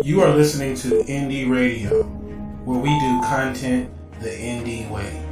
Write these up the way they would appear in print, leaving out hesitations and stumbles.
You are listening to Indie Radio, where we do content the indie way.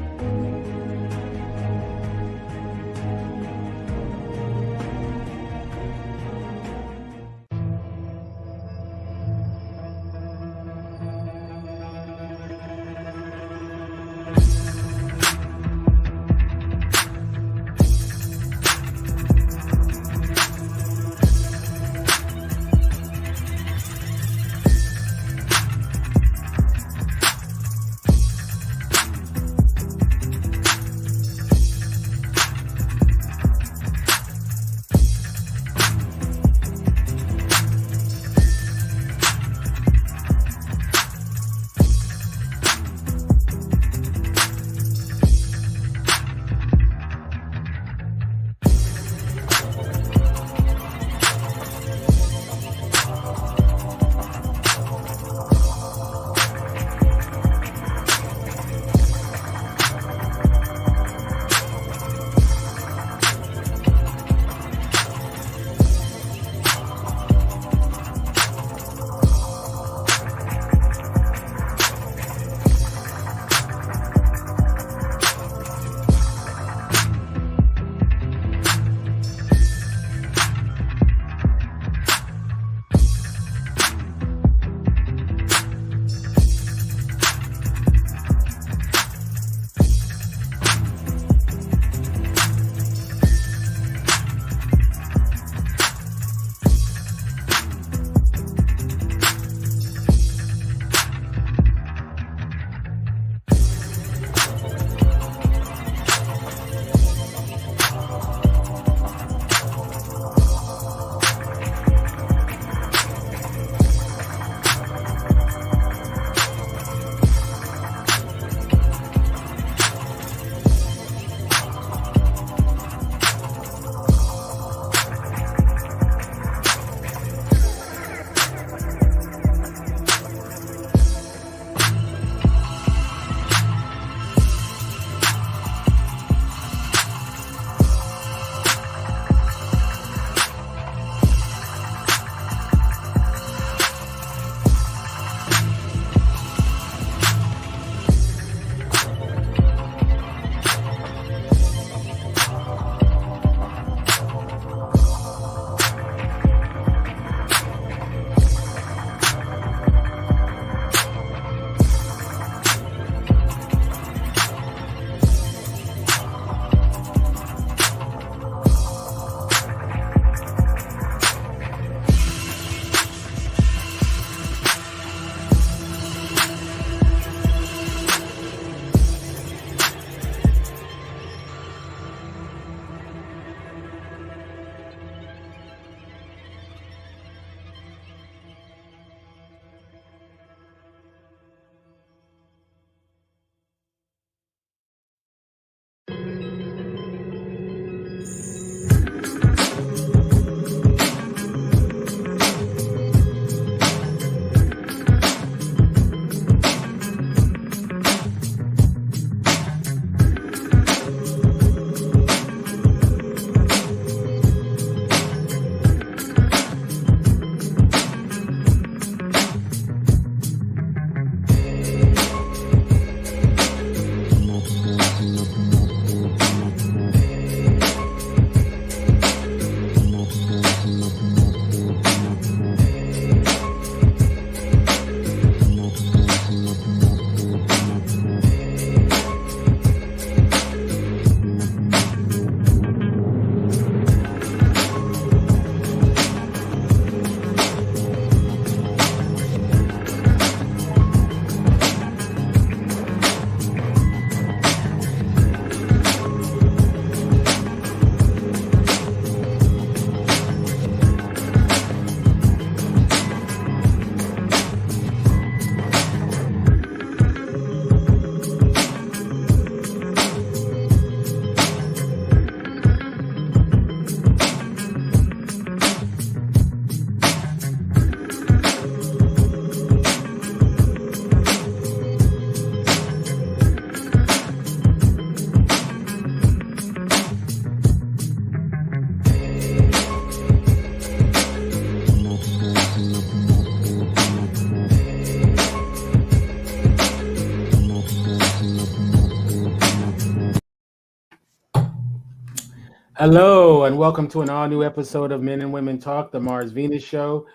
Hello, and welcome to an all new episode of Men and Women Talk, the Mars Venus Show.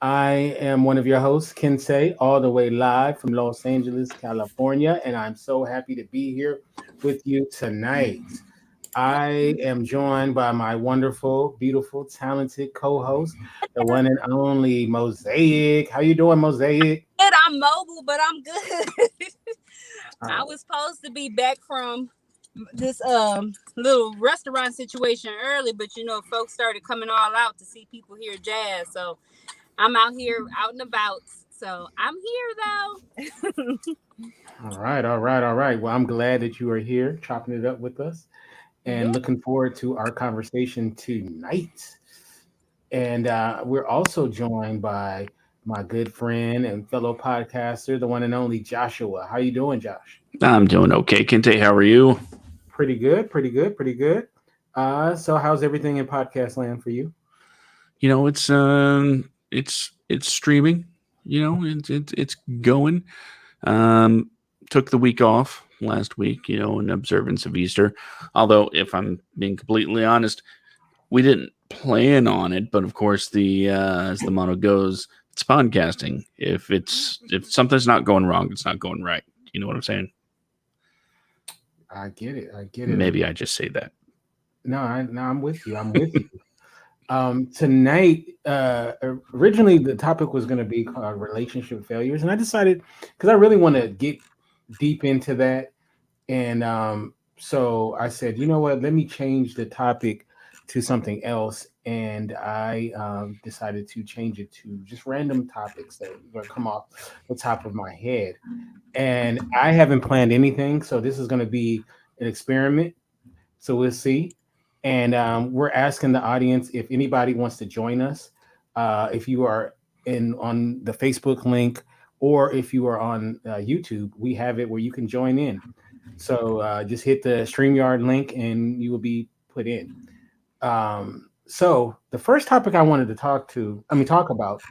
I am one of your hosts, Kensei, all the way live from Los Angeles, California, and I'm so happy to be here with you tonight. I am joined by my wonderful, beautiful, talented co-host, the one and only Mosaic. How you doing, Mosaic? Good, I'm mobile, but I'm good. I Uh, was supposed to be back from this little restaurant situation early, but folks started coming all out to see people hear jazz. So I'm out here out and about. So I'm here though. all right. Well, I'm glad that you are here, chopping it up with us, and Yeah. looking forward to our conversation tonight. And we're also joined by my good friend and fellow podcaster, the one and only Joshua. How you doing, Josh? I'm doing okay, Kente. How are you? Pretty good, pretty good, pretty good. So how's everything in podcast land for you? It's streaming. It's going. Um, Took the week off last week. In observance of Easter. Although, if I'm being completely honest, we didn't plan on it. But of course, the as the motto goes, it's podcasting. If something's not going wrong, it's not going right. You know what I'm saying? I get it. I get it. Maybe I just say that. No, I'm with you. I'm with you. Tonight, originally the topic was going to be called relationship failures, and I decided because I really want to get deep into that, and so I said, you know what, let me change the topic to something else, and I decided to change it to just random topics that are come off the top of my head, and I haven't planned anything, so this is going to be an experiment. So we'll see. And we're asking the audience if anybody wants to join us. If you are in on the Facebook link or if you are on YouTube, we have it where you can join in. So just hit the StreamYard link and you will be put in. So the first topic I wanted to talk about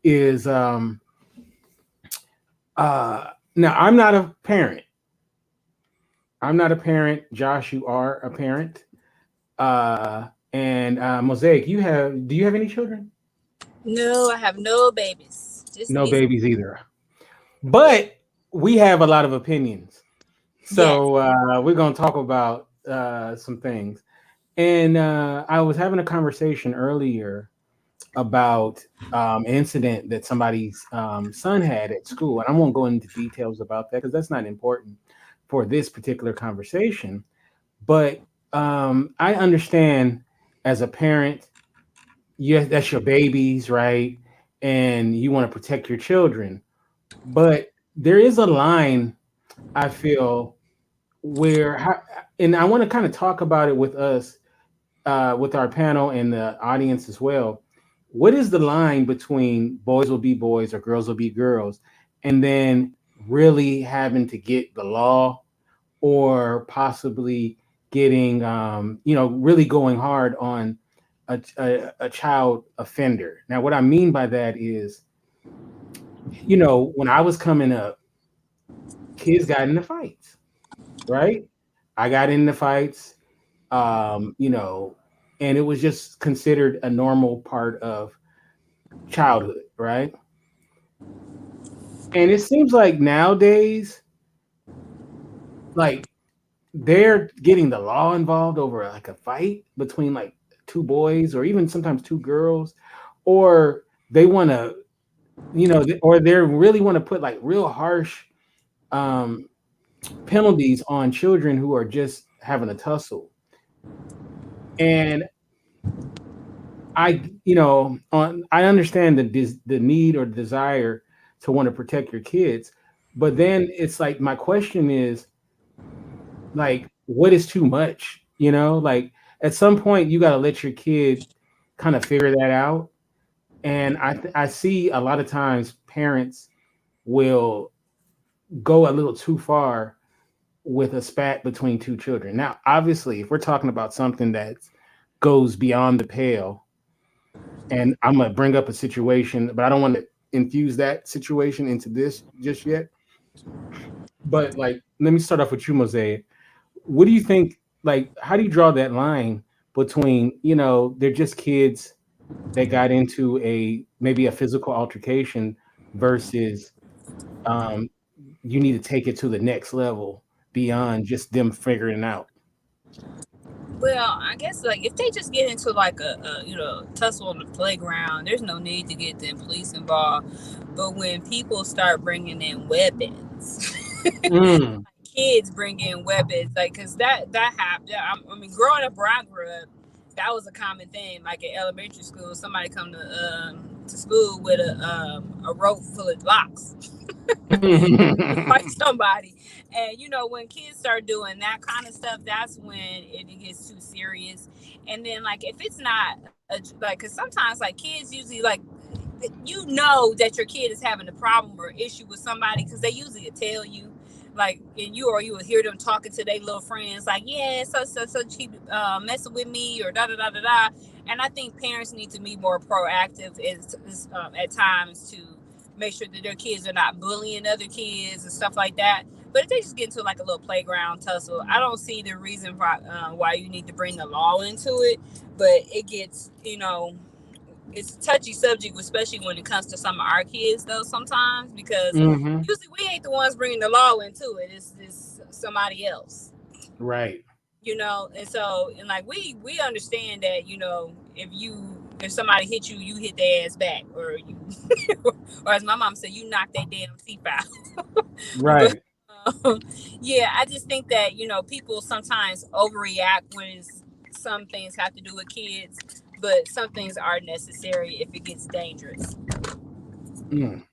is now I'm not a parent. I'm not a parent. Josh, you are a parent. And Mosaic, do you have any children? No, I have no babies. Just No me. babies either. But we have a lot of opinions. Yes. So we're going to talk about some things. And I was having a conversation earlier about an incident that somebody's son had at school. And I won't go into details about that because that's not important for this particular conversation. But I understand as a parent, yes, that's your babies, right? And you want to protect your children. But there is a line I feel and I want to kind of talk about it with us, with our panel and the audience as well. What is the line between boys will be boys or girls will be girls, and then really having to get the law or possibly getting, really going hard on a child offender? Now, what I mean by that is, when I was coming up, kids got into fights, right? I got into fights, um, you know, and it was just considered a normal part of childhood, right? And it seems like nowadays, like they're getting the law involved over like a fight between like two boys or even sometimes two girls, or they want to, or they really want to put like real harsh um, penalties on children who are just having a tussle. And I understand the need or desire to want to protect your kids, but then it's like my question is like, what is too much? Like at some point you got to let your kid kind of figure that out. And I see a lot of times parents will go a little too far with a spat between two children. Now, obviously, if we're talking about something that goes beyond the pale, and I'm gonna bring up a situation, but I don't want to infuse that situation into this just yet. But like, let me start off with you, Mosaic. What do you think? Like, how do you draw that line between, they're just kids that got into maybe a physical altercation versus um, you need to take it to the next level beyond just them figuring it out. Well, I guess like if they just get into like a tussle on the playground, there's no need to get the police involved. But when people start bringing in weapons, Mm. kids bring in weapons, like because that happened. I mean, growing up where I grew up, that was a common thing. Like in elementary school, somebody come to school with a rope full of locks, fight somebody. And when kids start doing that kind of stuff, that's when it gets too serious. And then like if it's not because sometimes like kids usually like that your kid is having a problem or issue with somebody because they usually tell you. Like, and you will hear them talking to their little friends, like, yeah, so she messing with me or da da da da da. And I think parents need to be more proactive at times to make sure that their kids are not bullying other kids and stuff like that. But if they just get into like a little playground tussle, I don't see the reason why you need to bring the law into it. But it gets, it's a touchy subject, especially when it comes to some of our kids, though, sometimes, because Mm-hmm. usually we ain't the ones bringing the law into it. It's somebody else. Right. And so, and like, we understand that, if somebody hit you, you hit their ass back, or you, or as my mom said, you knock that damn teeth out. Right. But, yeah, I just think that, people sometimes overreact when some things have to do with kids, but some things are necessary if it gets dangerous. Mm.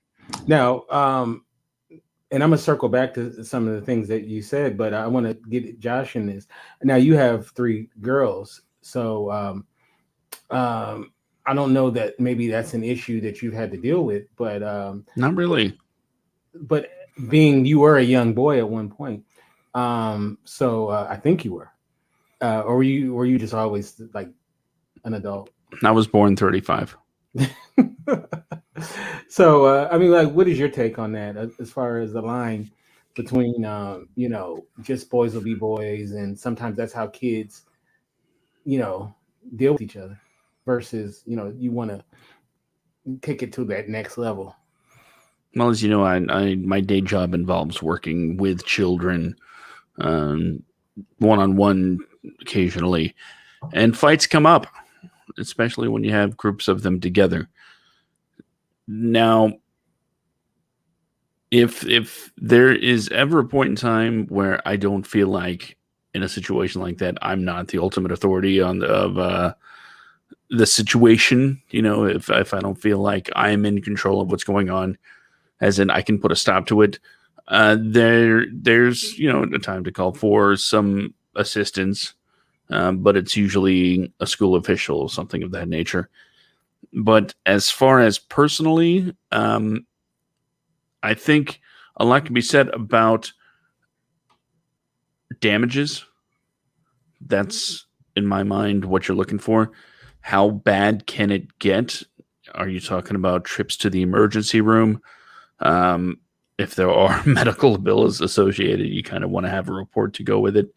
Now, and I'm gonna circle back to some of the things that you said, but I want to get Josh in this. Now, you have 3 girls, so I don't know that maybe that's an issue that you've had to deal with, but Not really. But being you were a young boy at one point, so I think you were, or were you just always like an adult? I was born 35. So I mean, like, what is your take on that as far as the line between just boys will be boys, and sometimes that's how kids deal with each other, versus you want to take it to that next level. Well, as you know, I my day job involves working with children, one-on-one occasionally, and fights come up, especially when you have groups of them together. Now, if there is ever a point in time where I don't feel like in a situation like that, I'm not the ultimate authority of the situation. If I don't feel like I'm in control of what's going on, as in I can put a stop to it, there's a time to call for some assistance, but it's usually a school official or something of that nature. But as far as personally, I think a lot can be said about damages. That's, in my mind, what you're looking for. How bad can it get? Are you talking about trips to the emergency room? If there are medical bills associated, you kind of want to have a report to go with it.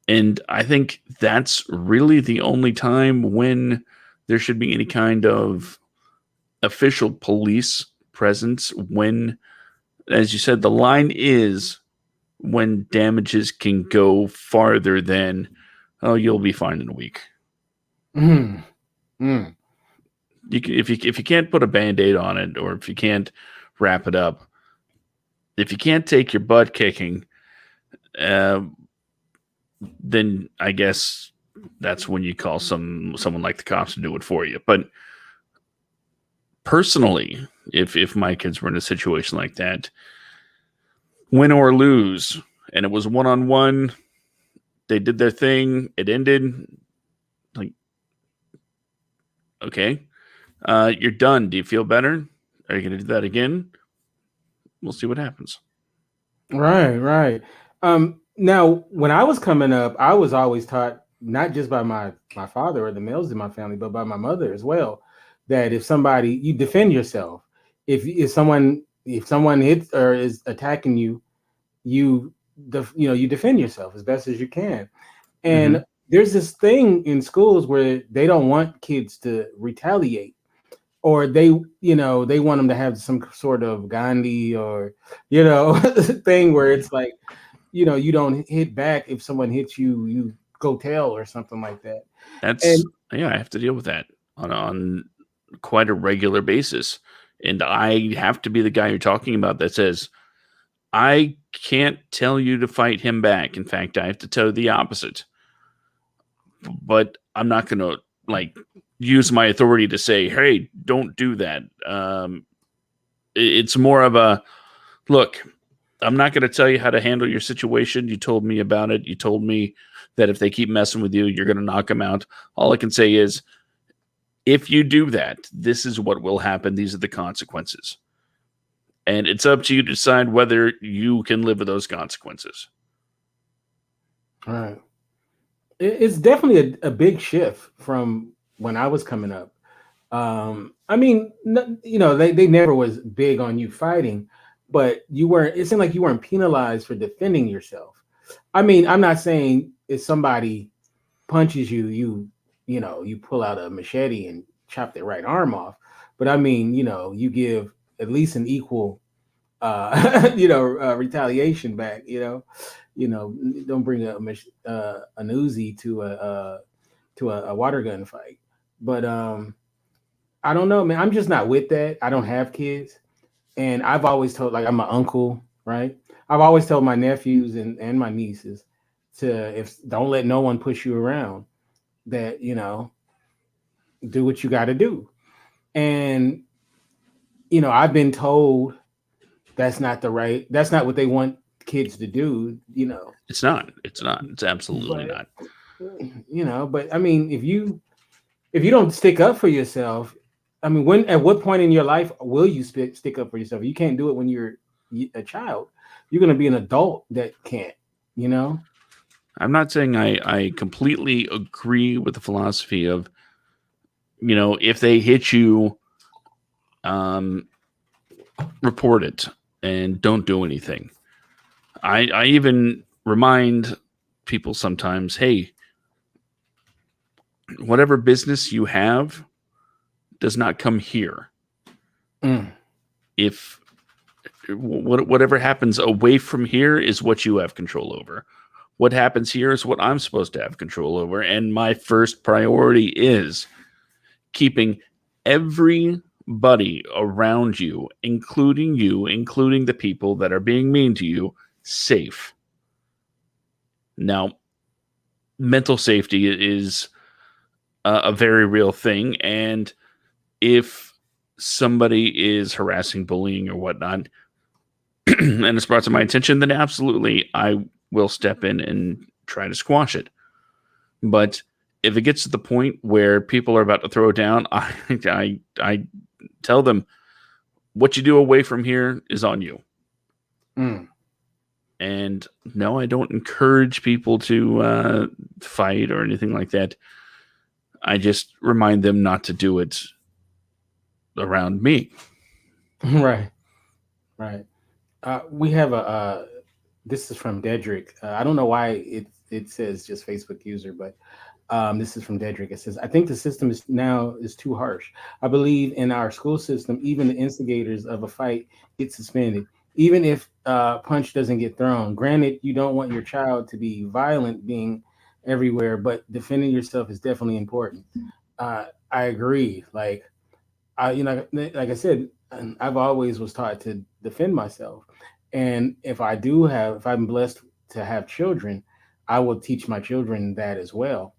And I think that's really the only time when there should be any kind of official police presence, when, as you said, the line is when damages can go farther than, oh, you'll be fine in a week. Mm. Mm. If you can't put a Band-Aid on it, or if you can't wrap it up, if you can't take your butt kicking, then I guess that's when you call someone like the cops to do it for you. But personally, if my kids were in a situation like that, win or lose, and it was one-on-one, they did their thing, it ended, like, okay, you're done. Do you feel better? Are you going to do that again? We'll see what happens. Right. Now, when I was coming up, I was always taught, not just by my father or the males in my family, but by my mother as well, that if somebody, you defend yourself. If someone hits or is attacking you, you defend yourself as best as you can. And there's this thing in schools where they don't want kids to retaliate, or they want them to have some sort of Gandhi, or thing where it's like, you don't hit back. If someone hits you, you go tell, or something like that. That's And yeah, I have to deal with that on quite a regular basis. And I have to be the guy you're talking about that says, I can't tell you to fight him back. In fact, I have to tell you the opposite. But I'm not going to like use my authority to say, "Hey, don't do that." It's more of a look. I'm not going to tell you how to handle your situation. You told me about it. You told me that if they keep messing with you, you're going to knock them out. All I can say is, if you do that, this is what will happen. These are the consequences. And it's up to you to decide whether you can live with those consequences. all right, it's definitely a big shift from when I was coming up. I mean, they never was big on you fighting, but you weren't. It seemed like you weren't penalized for defending yourself. I mean, I'm not saying if somebody punches you, you pull out a machete and chop their right arm off. But I mean, you give at least an equal, retaliation back. Don't bring an Uzi to a water gun fight. But I don't know, man. I'm just not with that. I don't have kids, and I've always told, like, I'm an uncle, right? I've always told my nephews and my nieces to, if don't let no one push you around. That do what you got to do. And I've been told that's not what they want kids to do. It's not. It's not. It's absolutely But not. but I mean, if you don't stick up for yourself, I mean, at what point in your life will you stick up for yourself? You can't do it when you're a child. You're going to be an adult that can't. I'm not saying I completely agree with the philosophy of, if they hit you, report it and don't do anything. I even remind people sometimes, hey, whatever business you have does not come here. Mm. If whatever happens away from here is what you have control over. What happens here is what I'm supposed to have control over. And my first priority is keeping everybody around you, including the people that are being mean to you, safe. Now, mental safety is a very real thing. And if somebody is harassing, bullying, or whatnot, and it's brought to my attention, then absolutely I will step in and try to squash it. But if it gets to the point where people are about to throw down, I tell them, what you do away from here is on you. Mm. And no, I don't encourage people to fight or anything like that. I just remind them not to do it around me. Right. We have this is from Dedrick. I don't know why it says just Facebook user, but this is from Dedrick. It says, I think the system is too harsh. I believe in our school system, even the instigators of a fight get suspended, even if punch doesn't get thrown. Granted, you don't want your child to be violent being everywhere, but defending yourself is definitely important. I agree. Like like I said, I've always was taught to defend myself. And if I'm blessed to have children, I will teach my children that as well.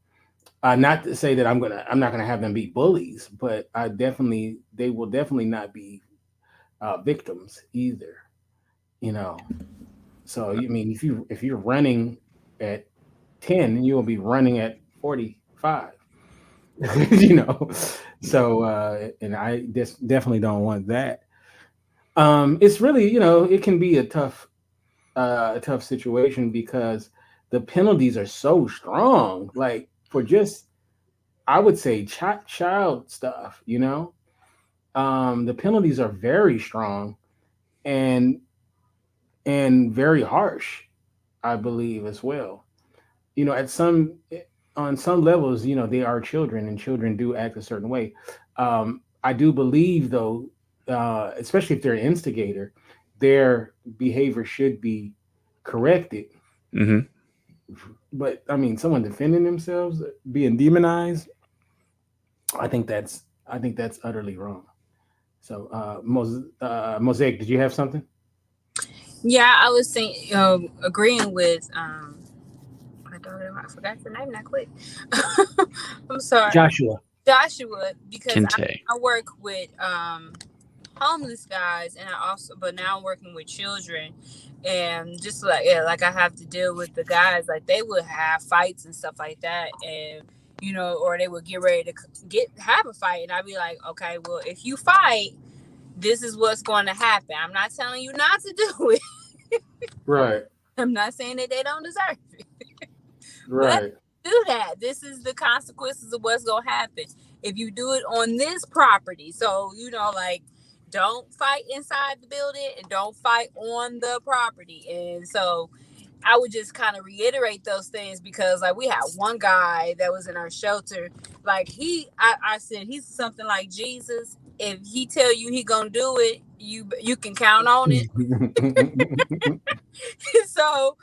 Not to say that I'm not gonna have them be bullies, but they will definitely not be victims either. So I mean, if you're running at 10, you will be running at 45. you know. So and I just definitely don't want that. It's really, it can be a tough situation because the penalties are so strong. Like for just, I would say, child stuff. The penalties are very strong and very harsh, I believe, as well. At some on some levels, they are children, and children do act a certain way. I do believe, though, especially if they're an instigator, their behavior should be corrected. Hmm. But I mean, someone defending themselves, being demonized, I think that's utterly wrong. So, Mosaic, did you have something? Yeah, I was saying, agreeing with my daughter. I forgot her name that quick. I'm sorry, Joshua. Joshua, because Kinte. I work with homeless guys, and but now I'm working with children, and just like, yeah, like I have to deal with the guys, like they would have fights and stuff like that, and or they would get ready to have a fight, and I'd be like, okay, well, if you fight, this is what's going to happen. I'm not telling you not to do it. Right. I'm not saying that they don't deserve it. Right. Do that. This is the consequences of what's gonna happen if you do it on this property. So like, don't fight inside the building and don't fight on the property. And so I would just kind of reiterate those things, because like we had one guy that was in our shelter, like I said he's something like Jesus. If he tell you he gonna do it, you can count on it. So,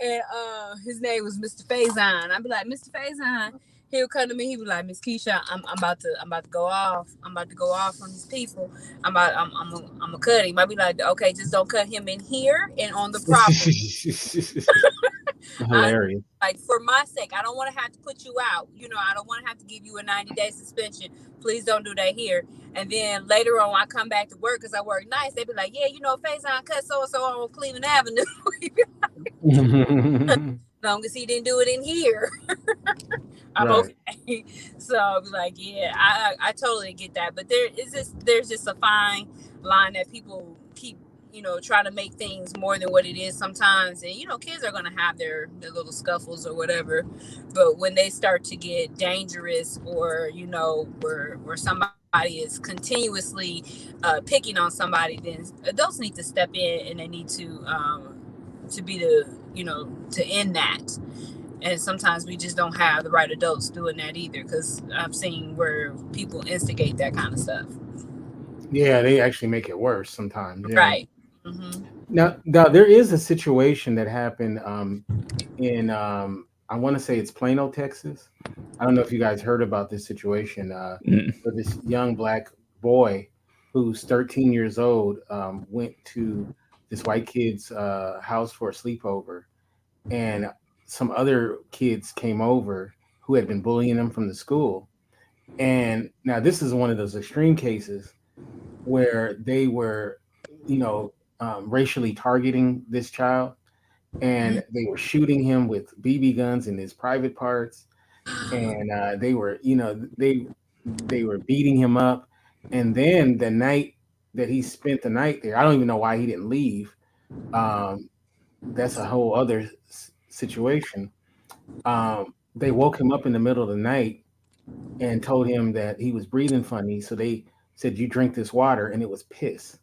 and his name was Mr. Faison. I'd be like, Mr. Faison. He'll come to me. He be like, Miss Keisha, I'm about to go off. I'm about to go off on these people. I'm gonna cut him. I'd be like, okay, just don't cut him in here and on the property. Hilarious. Like, for my sake, I don't want to have to put you out. I don't want to have to give you a 90-day suspension. Please don't do that here. And then later on, I come back to work because I work nights. They be like, yeah, Faison cut so and so on Cleveland Avenue. As long as he didn't do it in here, I'm Right. okay. So I'll be like, yeah, I totally get that. But there's just a fine line that people keep, trying to make things more than what it is sometimes. And kids are gonna have their little scuffles or whatever. But when they start to get dangerous, or where somebody is continuously picking on somebody, then adults need to step in, and they need to be to end that. And sometimes we just don't have the right adults doing that either, because I've seen where people instigate that kind of stuff. Yeah, they actually make it worse sometimes. Yeah. Right. Mm-hmm. Now there is a situation that happened in I want to say it's Plano, Texas. I don't know if you guys heard about this situation. For this young black boy who's 13 years old, went to this white kid's house for a sleepover, and some other kids came over who had been bullying him from the school. And now this is one of those extreme cases where they were, racially targeting this child, and they were shooting him with BB guns in his private parts, and they were, they were beating him up. And then the night that he spent the night there, I don't even know why he didn't leave. That's a whole other situation. They woke him up in the middle of the night and told him that he was breathing funny. So they said, "You drink this water," and it was piss.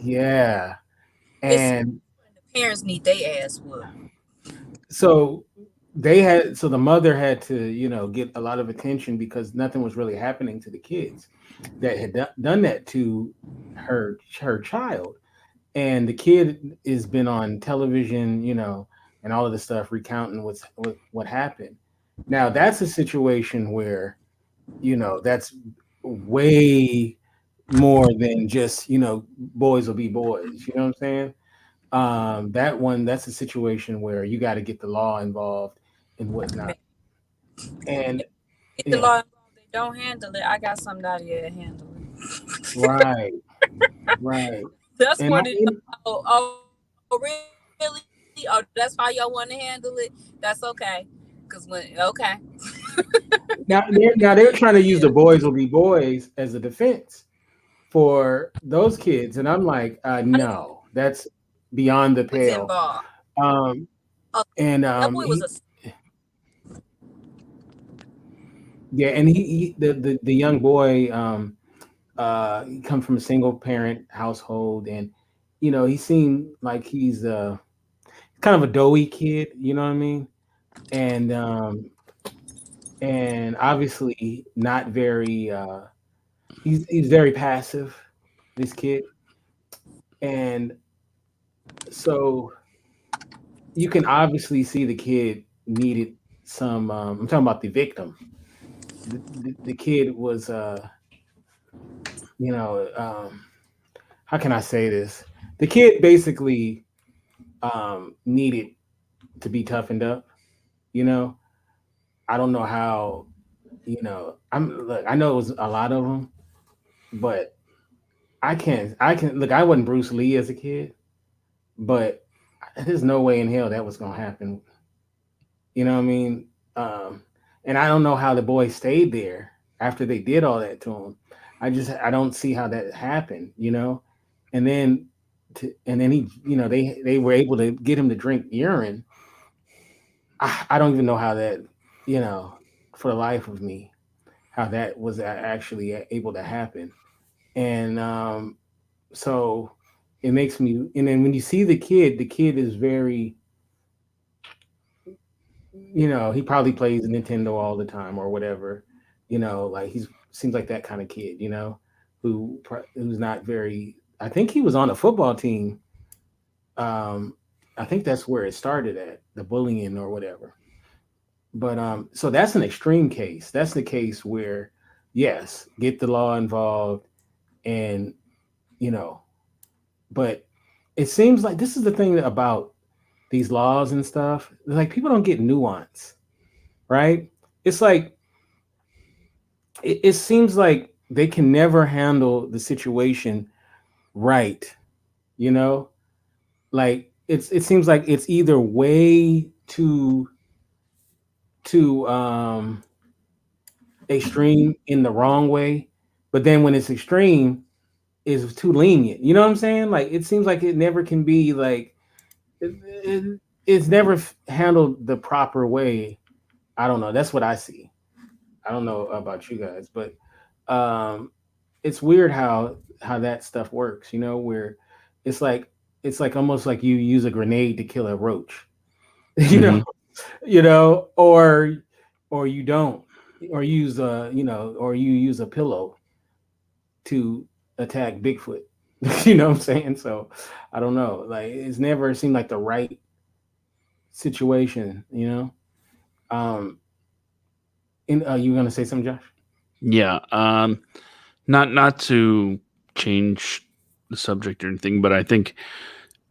Yeah. And the parents need their ass whooped. so so the mother had to, get a lot of attention because nothing was really happening to the kids that had done that to her child. And the kid has been on television, and all of the stuff recounting what happened. Now that's a situation where, that's way more than just, boys will be boys. You know what I'm saying? That's a situation where you got to get the law involved and whatnot. And Get the law involved. They don't handle it. I got somebody to handle it. right. That's And what it is. Oh, really? Oh, that's how y'all want to handle it? That's okay. Okay. now they're trying to use the boys will be boys as a defense for those kids, and I'm like, no, that's beyond the pale. That boy was yeah, and the young boy he comes from a single parent household, and he seemed like he's kind of a doughy kid, you know what I mean? and obviously not very. He's very passive, this kid, and so you can obviously see the kid needed some. I'm talking about the victim. The kid was, you know, how can I say this? The kid basically needed to be toughened up. You know, I don't know how. I'm look. I know it was a lot of them, but I can't. I can look. I wasn't Bruce Lee as a kid, but there's no way in hell that was gonna happen. You know what I mean? Um, and I don't know how the boy stayed there after they did all that to him. I don't see how that happened. And then he, they were able to get him to drink urine. I don't even know how that, you know, for the life of me, how that was actually able to happen. And so it makes me. And then when you see the kid is very, he probably plays Nintendo all the time or whatever. Like he's seems like that kind of kid, who's not very. I think he was on a football team. Um, I think that's where it started at the bullying or whatever. But so that's an extreme case. That's the case where, yes, get the law involved, and you know, but it seems like this is the thing about these laws and stuff. Like people don't get nuance, right? It's like it seems like they can never handle the situation right. You know, like it seems like it's either way too extreme in the wrong way, but then when it's extreme, is too lenient. You know what I'm saying? Like it seems like it never can be like it's never handled the proper way. I don't know. That's what I see. I don't know about you guys, but um, it's weird how that stuff works. Where it's like it's like almost like you use a grenade to kill a roach. you know, Hmm. or you don't, or or you use a pillow to attack Bigfoot. You know what I'm saying? So I don't know. Like it's never seemed like the right situation. Um, and you were gonna say something, Josh? Yeah. Not to change the subject or anything, but I think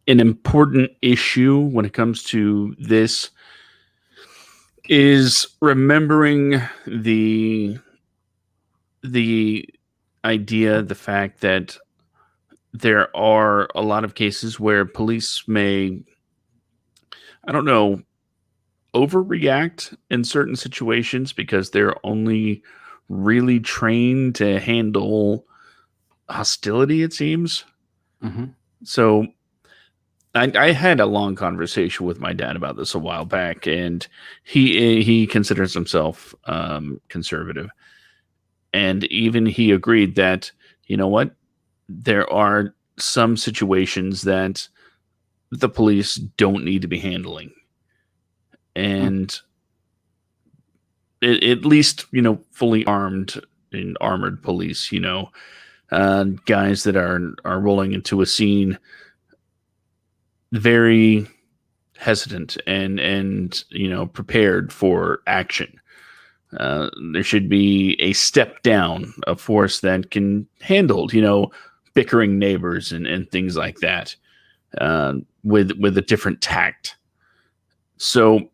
an important issue when it comes to this is remembering the idea, the fact that there are a lot of cases where police may, I don't know, overreact in certain situations because they're only really trained to handle hostility, it seems. Mm-hmm. So I had a long conversation with my dad about this a while back, and he considers himself conservative, and even he agreed that, you know what, there are some situations that the police don't need to be handling, and at least, fully armed and armored police, guys that are rolling into a scene very hesitant and prepared for action. There should be a step down of force that can handle bickering neighbors and things like that, with a different tact. So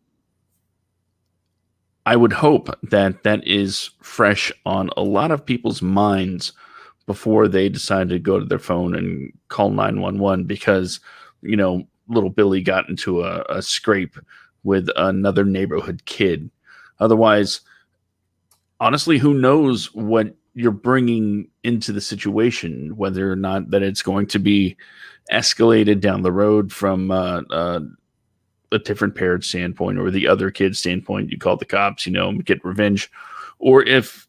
I would hope that that is fresh on a lot of people's minds before they decide to go to their phone and call 911 because, little Billy got into a scrape with another neighborhood kid. Otherwise, honestly, who knows what you're bringing into the situation, whether or not that it's going to be escalated down the road from a different parent standpoint or the other kid's standpoint. You call the cops, get revenge, or if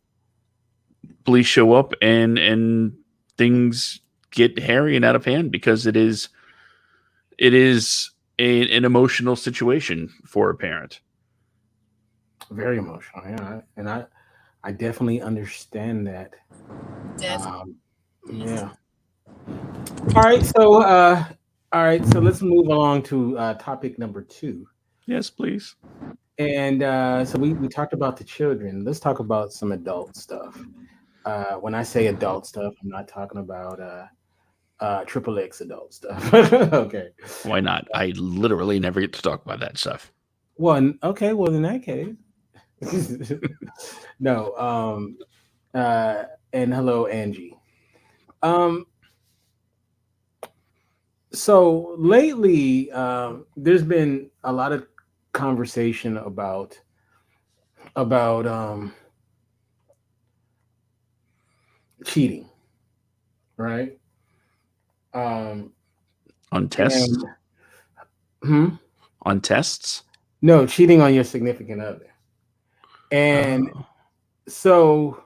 police show up and things get hairy and out of hand because it is an emotional situation for a parent. Very emotional. Yeah, and I definitely understand that. Definitely. Um, yeah. All right. So let's move along to topic number two. Yes, please. And so we talked about the children. Let's talk about some adult stuff. When I say adult stuff, I'm not talking about triple X adult stuff. Okay. Why not? I literally never get to talk about that stuff. Well, okay. Well, in that case, no. Uh, and hello, Angie. Um, so lately, there's been a lot of conversation about cheating, right? Um, On tests? and hmm? On tests? No, cheating on your significant other. And Oh. so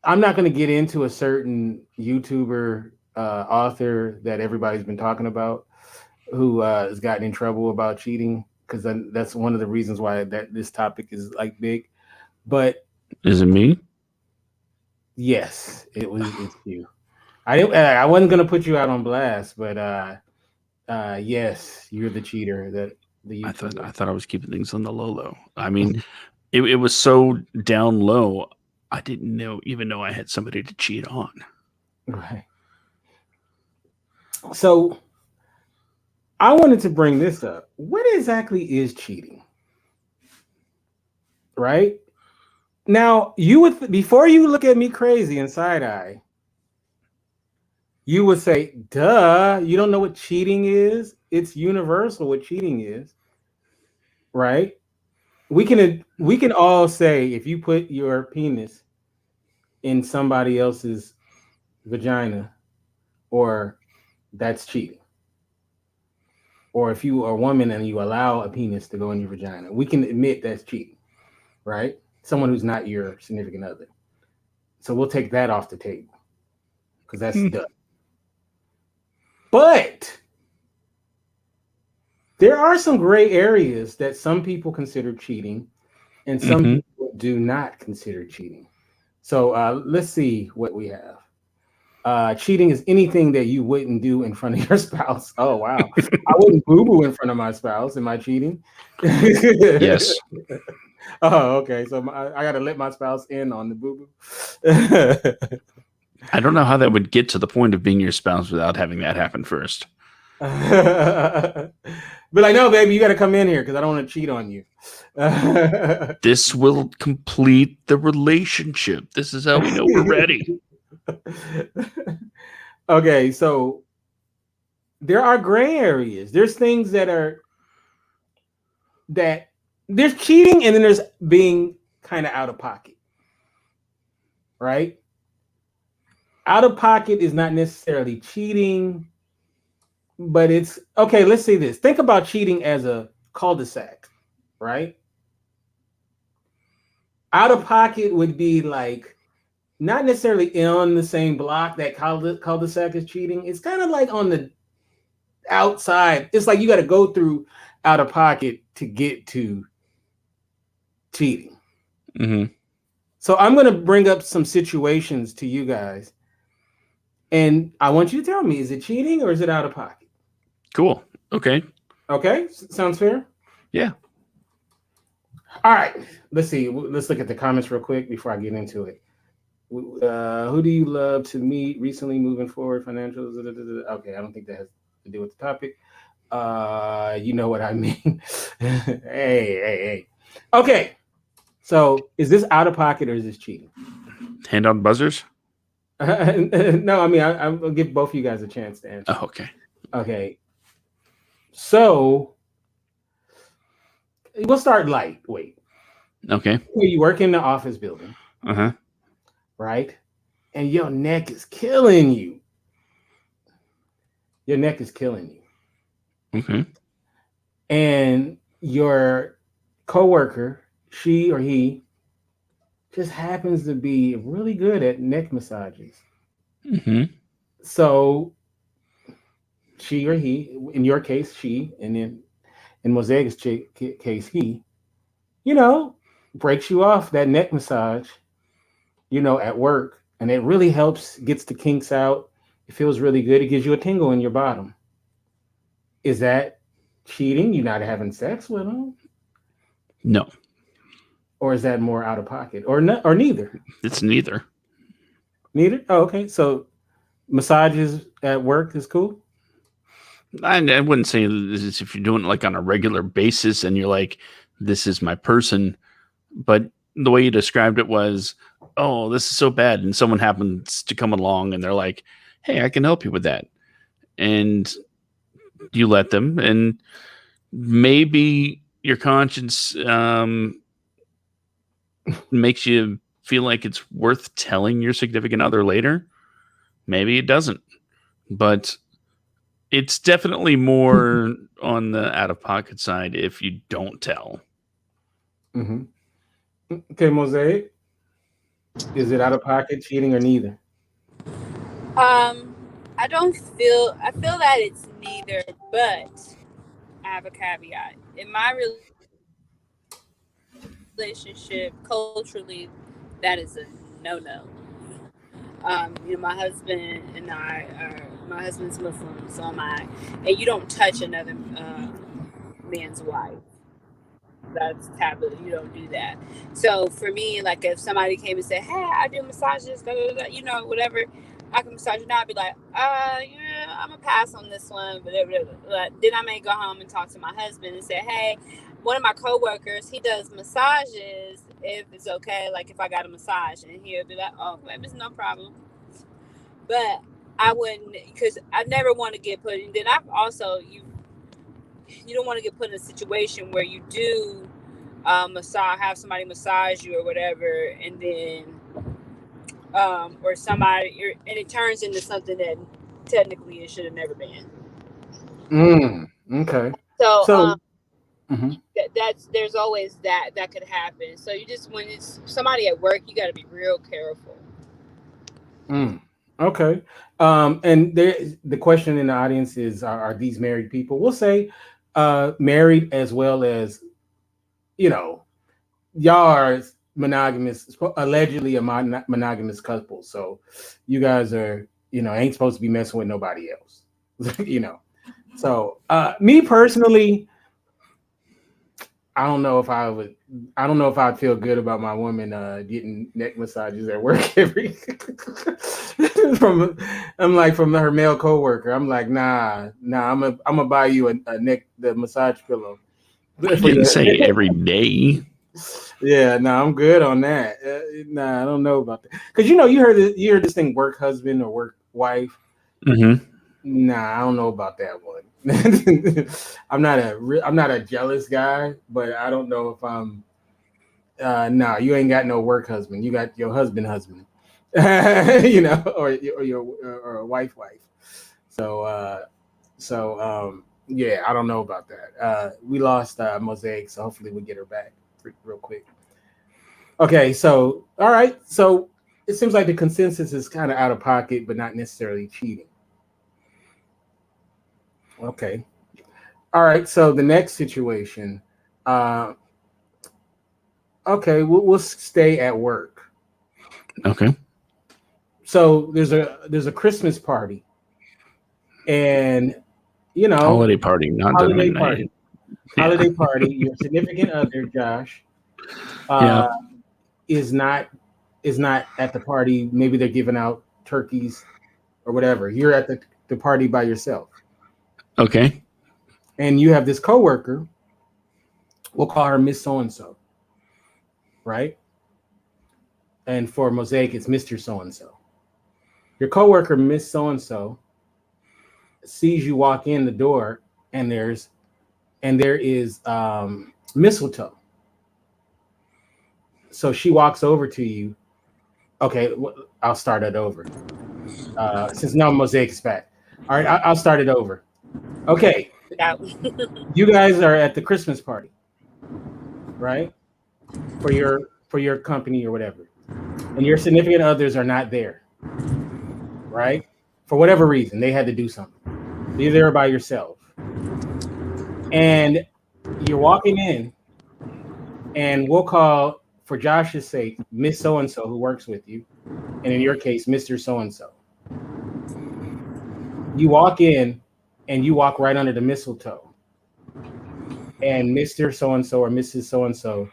I'm not going to get into a certain YouTuber author that everybody's been talking about who has gotten in trouble about cheating because that's one of the reasons why that this topic is like big. But Is it me? yes, it's you. I wasn't going to put you out on blast, but yes, you're the cheater that the I thought YouTuber. I thought I was keeping things on the low. I mean, it was so down low. I didn't even know I had somebody to cheat on. Right. So I wanted to bring this up. What exactly is cheating? Right? Now, you would before you look at me crazy and side eye, you would say, "Duh, you don't know what cheating is? It's universal what cheating is." Right? We can all say if you put your penis in somebody else's vagina or that's cheating. Or if you are a woman and you allow a penis to go in your vagina, we can admit that's cheating, right? Someone who's not your significant other. So we'll take that off the table because that's Hmm. done. But there are some gray areas that some people consider cheating and some Mhm. people do not consider cheating. So let's see what we have. Cheating is anything that you wouldn't do in front of your spouse. Oh, wow. I wouldn't boo boo in front of my spouse. Am I cheating? Yes. Oh, okay. So I got to let my spouse in on the boo boo. I don't know how that would get to the point of being your spouse without having that happen first. Be like, no, baby, you got to come in here because I don't want to cheat on you. This will complete the relationship. This is how we know we're ready. Okay, so there are gray areas. There's things that there's cheating and then there's being kind of out of pocket, right? Out of pocket is not necessarily cheating, but it's okay. Let's say this. Think about cheating as a cul-de-sac, right? Out of pocket would be like not necessarily on the same block that cul-de-sac is cheating. It's kind of like on the outside. It's like you got to go through out of pocket to get to cheating. Hmm. So I'm going to bring up some situations to you guys, and I want you to tell me: is it cheating or is it out of pocket? Cool. Okay. Okay, sounds fair. Yeah. All right, let's see. Let's look at the comments real quick before I get into it. Who do you love to meet recently? Moving forward, financials. Okay, I don't think that has to do with the topic. You know what I mean. Hey. Okay, so is this out of pocket or is this cheating? Hand on buzzers. No, I mean I'll give both of you guys a chance to answer. Oh, okay. Okay, so we'll start lightweight. Okay. You work in the office building, Uh-huh. right? And your neck is killing you. Your neck is killing you. Okay. And your coworker, she or he, just happens to be really good at neck massages. Hmm. So she or he, in your case, she, and in Mosaic's case, he, you know, breaks you off that neck massage, at work, and it really helps, gets the kinks out. It feels really good. It gives you a tingle in your bottom. Is that cheating? You're not having sex with them? No, Or is that more out of pocket? Or or neither? it's neither. Neither? Oh, okay. So massages at work is cool? I wouldn't say this is if you're doing it like on a regular basis and you're like, this is my person. But the way you described it was, oh, this is so bad. And someone happens to come along and they're like, hey, I can help you with that. And you let them. And maybe your conscience makes you feel like it's worth telling your significant other later. Maybe it doesn't. But it's definitely more on the out-of-pocket side if you don't tell. Mm-hmm. Okay, Mosaic. Is it out of pocket, cheating, or neither? I feel that it's neither, but I have a caveat. In my relationship, culturally, that is a no-no. My husband and my husband's Muslim, so am I, and you don't touch another man's wife. That's taboo. You don't do that. So for me, like if somebody came and said, "Hey, I do massages," whatever, I can massage you now. I'd be like, yeah, I'm gonna pass on this one, whatever. Then I may go home and talk to my husband and say, "Hey, one of my coworkers, he does massages. If it's okay, like if I got a massage," and he'll be like, "Oh, maybe it's no problem." But I wouldn't, because I never want to get put in. Then I've also you don't want to get put in a situation where you do have somebody massage you or whatever, and then or somebody, and it turns into something that technically it should have never been. Okay. So mhm. there's always that could happen. So you just, when it's somebody at work, you got to be real careful. Okay. And the question in the audience is, are these married people? We'll say married, as well as, y'all are monogamous, allegedly a monogamous couple. So you guys are, ain't supposed to be messing with nobody else, So me personally, I don't know if I'd feel good about my woman getting neck massages at work from her male coworker. I'm like, nah, I'm gonna buy you the massage pillow. I didn't say every day. Yeah, no, I'm good on that. Nah, I don't know about that, because you heard this thing, work husband or work wife. Mm-hmm. Nah, I don't know about that one. I'm not a jealous guy, but I don't know if I'm. Nah, you ain't got no work husband. You got your husband, or a wife. So yeah, I don't know about that. We lost Mosaic, so hopefully we get her back real quick. Okay, so all right, so it seems like the consensus is kind of out of pocket, but not necessarily cheating. Okay. All right. So the next situation. Okay, we'll stay at work. Okay. So there's a Christmas party, and holiday party, not holiday midnight. party. Yeah. Holiday party. Your significant other, Josh, is not at the party. Maybe they're giving out turkeys or whatever. You're at the party by yourself. Okay. And you have this coworker. We'll call her Miss So-and-so, right? And for Mosaic, it's Mr. So-and-so. Your coworker, Miss So-and-so, sees you walk in the door, and there is mistletoe. So she walks over to you. Okay, I'll start it over. Since now Mosaic is back. All right, I'll start it over. Okay. You guys are at the Christmas party, right? For your company or whatever. And your significant others are not there, right? For whatever reason, they had to do something. You're there by yourself. And you're walking in, and we'll call, for Josh's sake, Miss So and So who works with you, and in your case, Mr. So and So. You walk in, and you walk right under the mistletoe, and Mr. So and So or Mrs. So and So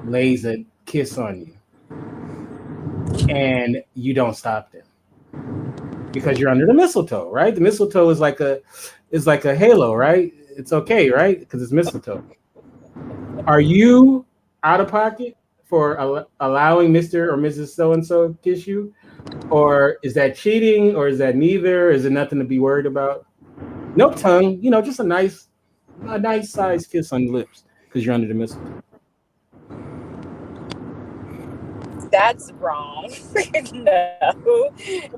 lays a kiss on you, and you don't stop them because you're under the mistletoe, right? The mistletoe is like a halo, right? It's okay, right? Because it's mistletoe. Are you out of pocket for allowing Mr. or Mrs. So and So to kiss you, or is that cheating, or is that neither? Is it nothing to be worried about? No tongue, just a nice size kiss on the lips because you're under the mistletoe. That's wrong. No.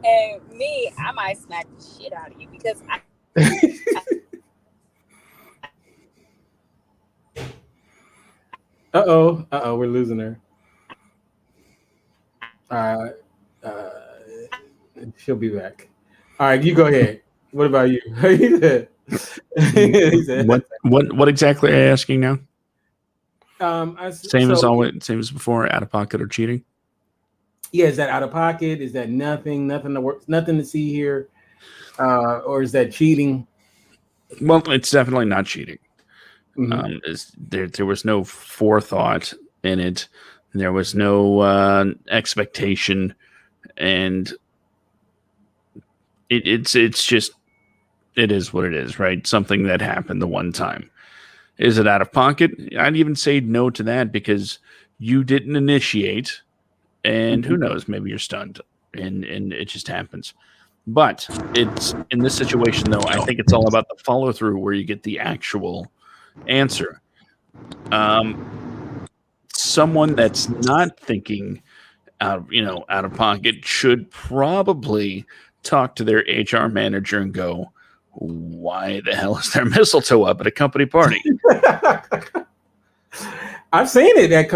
And me, I might smack the shit out of you because we're losing her. She'll be back. All right, you go ahead. What about you? What exactly are you asking now? Same as before. Out of pocket or cheating? Yeah, is that out of pocket? Is that nothing to work, nothing to see here, or is that cheating? Well, it's definitely not cheating. Mm-hmm. There was no forethought in it. There was no expectation, and it's just, it is what it is, right? Something that happened the one time. Is it out of pocket? I'd even say no to that because you didn't initiate, and who knows? Maybe you're stunned, and it just happens. But it's in this situation, though. I think it's all about the follow through, where you get the actual answer. Someone that's not thinking out of pocket should probably talk to their HR manager and go, why the hell is there mistletoe up at a company party? I've seen it at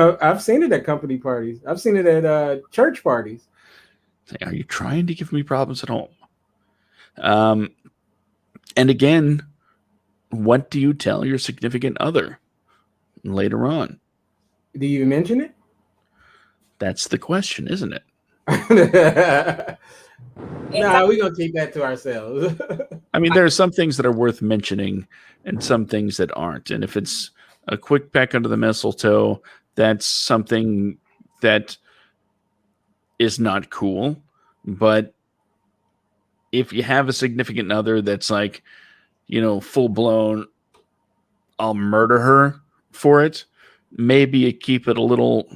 company parties. I've seen it at church parties. Are you trying to give me problems at home? And again, what do you tell your significant other later on? Do you mention it? That's the question, isn't it? No, we're going to keep that to ourselves. I mean, there are some things that are worth mentioning and some things that aren't. And if it's a quick peck under the mistletoe, that's something that is not cool. But if you have a significant other that's like, full blown, I'll murder her for it, maybe you keep it a little,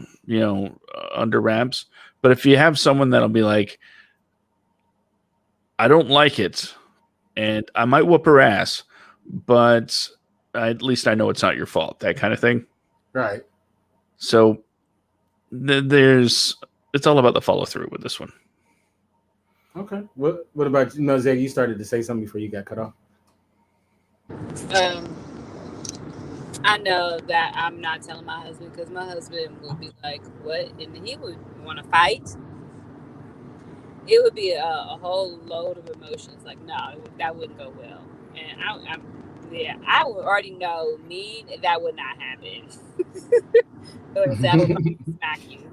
under wraps. But if you have someone that'll be like, I don't like it, and I might whoop her ass, but at least I know it's not your fault, that kind of thing. Right. So it's all about the follow through with this one. Okay. What about you? Zach, you started to say something before you got cut off. I know that I'm not telling my husband because my husband would be like, what? And he would want to fight. It would be a whole load of emotions. Like, no, that wouldn't go well. And I would already know that would not happen. Like I said, I would smack you.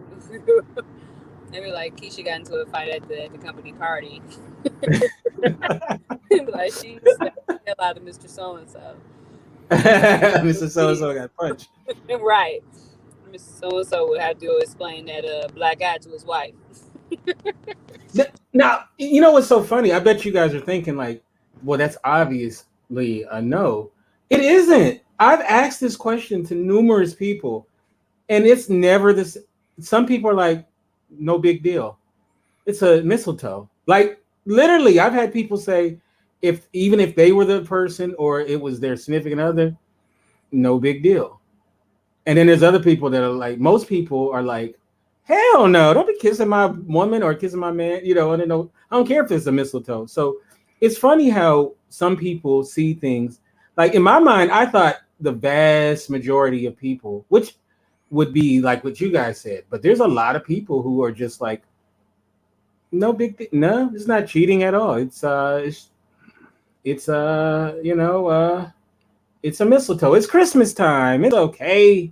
They'd be like, Keisha got into a fight at the company party. Like, she smacked the hell out of Mr. So-and-so. Mr. So-and-so got punched. Right. Mr. So-and-so would have to explain that black guy to his wife. Now, you know what's so funny? I bet you guys are thinking like, well, that's obviously a no. It isn't. I've asked this question to numerous people, and it's never this. Some people are like, no big deal. It's a mistletoe. Like, literally, I've had people say, even if they were the person or it was their significant other, no big deal. And then there's other people that are like, most people are like, hell no, don't be kissing my woman or kissing my man. I don't care if it's a mistletoe. So it's funny how some people see things. Like, in my mind, I thought the vast majority of people, which would be like what you guys said, but there's a lot of people who are just like, no big thing. No, it's not cheating at all. It's a mistletoe. It's Christmas time. It's okay.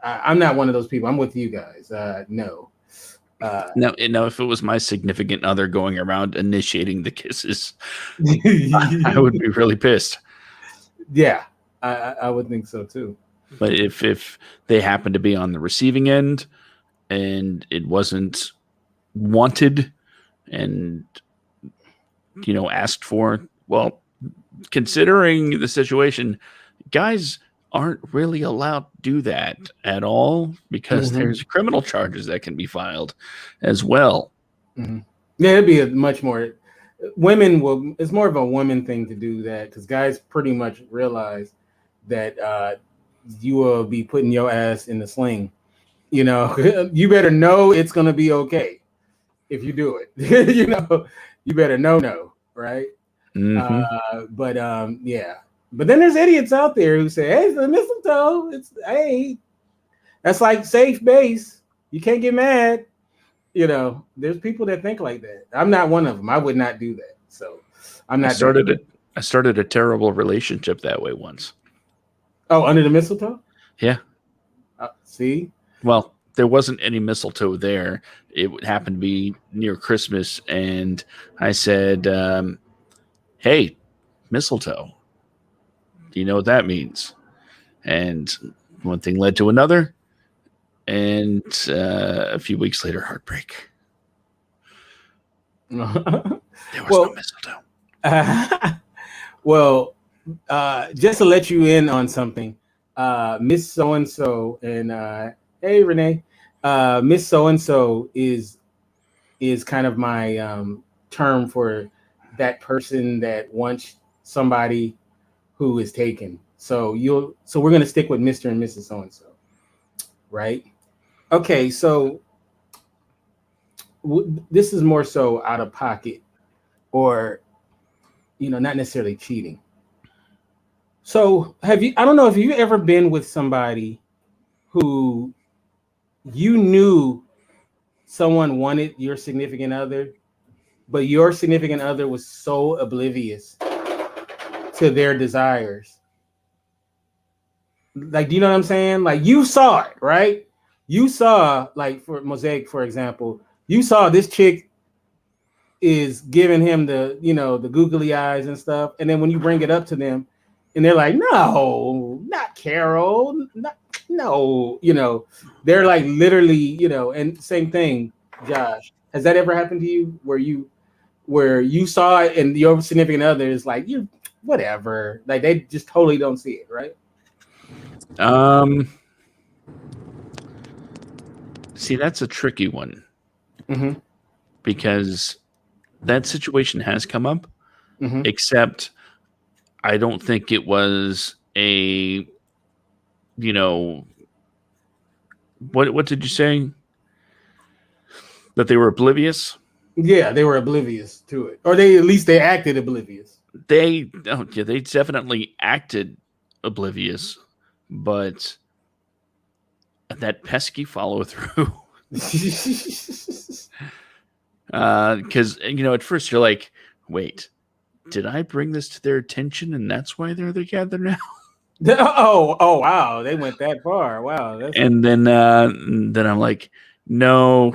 I'm not one of those people. I'm with you guys. No. Now, if it was my significant other going around initiating the kisses, I would be really pissed. Yeah, I would think so too. But if they happen to be on the receiving end and it wasn't wanted and asked for, well, considering the situation, guys aren't really allowed to do that at all because there's criminal charges that can be filed as well. Mm-hmm. Yeah, it'd be a much more women will. It's more of a woman thing to do that because guys pretty much realize that you will be putting your ass in the sling. You better know it's gonna be okay if you do it. You better know, right? Mm-hmm. Yeah. But then there's idiots out there who say, "Hey, it's the mistletoe. That's like safe base. You can't get mad." There's people that think like that. I'm not one of them. I would not do that. So I'm not. I started a terrible relationship that way once. Oh, under the mistletoe? Yeah. See? Well, there wasn't any mistletoe there. It happened to be near Christmas, and I said, "Hey, mistletoe. Do you know what that means?" And one thing led to another, and a few weeks later, heartbreak. There was no mistletoe. Well, just to let you in on something, Miss So-and-so and hey, Renee, Miss So-and-so is kind of my term for that person that wants somebody who is taken. So we're going to stick with Mr. and Mrs. So-and-so, right? Okay, so this is more so out of pocket or, not necessarily cheating. So I don't know if you've ever been with somebody who you knew someone wanted your significant other, but your significant other was so oblivious to their desires. Like, do you know what I'm saying? Like, you saw it, right? You saw, like, for Mosaic, for example, you saw this chick is giving him the googly eyes and stuff. And then when you bring it up to them and they're like, no, not Carol, no, they're like literally, and same thing, Josh, has that ever happened to you where you saw it and your significant other is like, you whatever, like they just totally don't see it, right? See, that's a tricky one. Mm-hmm. Because that situation has come up, except I don't think it was a, what did you say? That they were oblivious? Yeah, they were oblivious to it. Or at least they acted oblivious. They definitely acted oblivious, but that pesky follow through. Because at first you're like, wait, did I bring this to their attention and that's why they're together now? oh wow, they went that far. Wow. And then I'm like, no,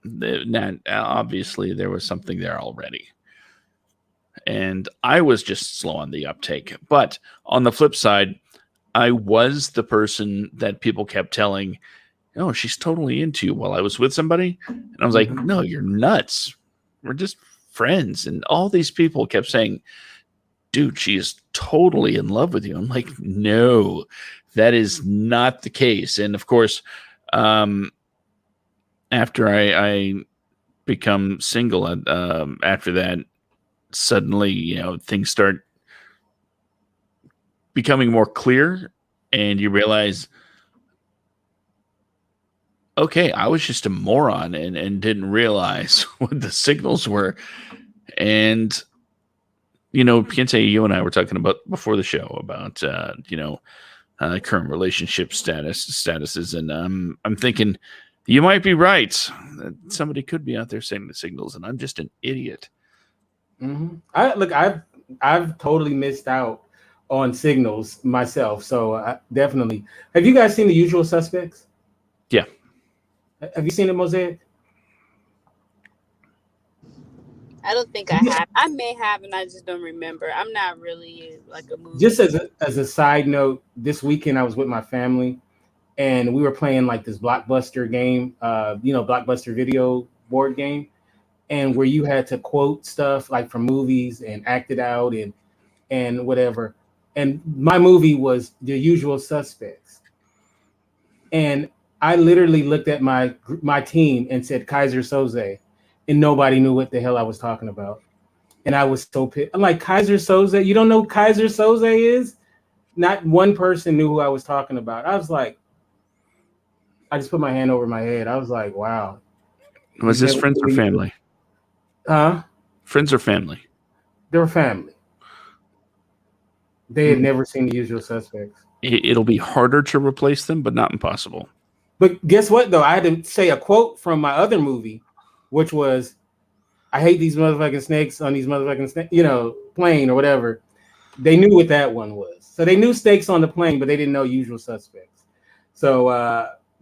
not obviously there was something there already, and I was just slow on the uptake. But on the flip side, I was the person that people kept telling, "Oh, she's totally into you," while I was with somebody. And I was like, no, you're nuts. We're just friends. And all these people kept saying, dude, she is totally in love with you. I'm like, no, that is not the case. And of course, after I become single, after that, suddenly, things start becoming more clear and you realize, okay, I was just a moron and didn't realize what the signals were. And, Kente, you and I were talking about before the show about, current relationship statuses. And I'm thinking you might be right. That somebody could be out there saying the signals and I'm just an idiot. Mm-hmm. I've totally missed out on signals myself. So definitely. Have you guys seen The Usual Suspects? Yeah. Have you seen it, Mosaic? I don't think I have. I may have, and I just don't remember. I'm not really like a movie. Just as a side note, this weekend I was with my family, and we were playing like this Blockbuster game, Blockbuster video board game, and where you had to quote stuff like from movies and act it out and whatever. And my movie was The Usual Suspects, and I literally looked at my team and said Kaiser Soze, and nobody knew what the hell I was talking about. And I was so pissed. I'm like, Kaiser Soze? You don't know who Kaiser Soze is? Not one person knew who I was talking about. I was like, I just put my hand over my head. I was like, wow. Was this friends or family? Huh? Friends or family? They were family. They had never seen The Usual Suspects. It'll be harder to replace them, but not impossible. But guess what, though? I had to say a quote from my other movie, which was, I hate these motherfucking snakes on these motherfucking plane or whatever. They knew what that one was. So they knew snakes on the plane, but they didn't know Usual Suspects. So,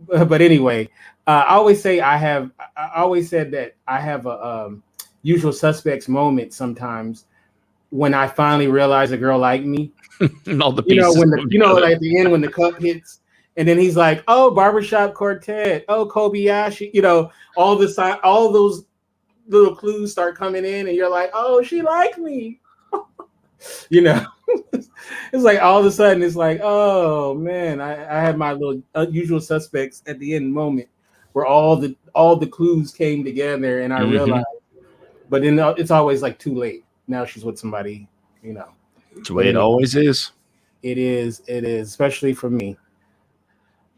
but anyway, I always said that I have a Usual Suspects moment sometimes when I finally realize a girl liked me. And all the pieces. Like at the end when the cup hits, and then he's like, "Oh, Barbershop Quartet, oh, Kobayashi," all those little clues start coming in, and you're like, "Oh, she liked me," It's like all of a sudden, it's like, "Oh man, I had my little Usual Suspects at the end moment where all the clues came together, and I realized." But then it's always like too late. Now she's with somebody, It's the way it always is. It is, especially for me.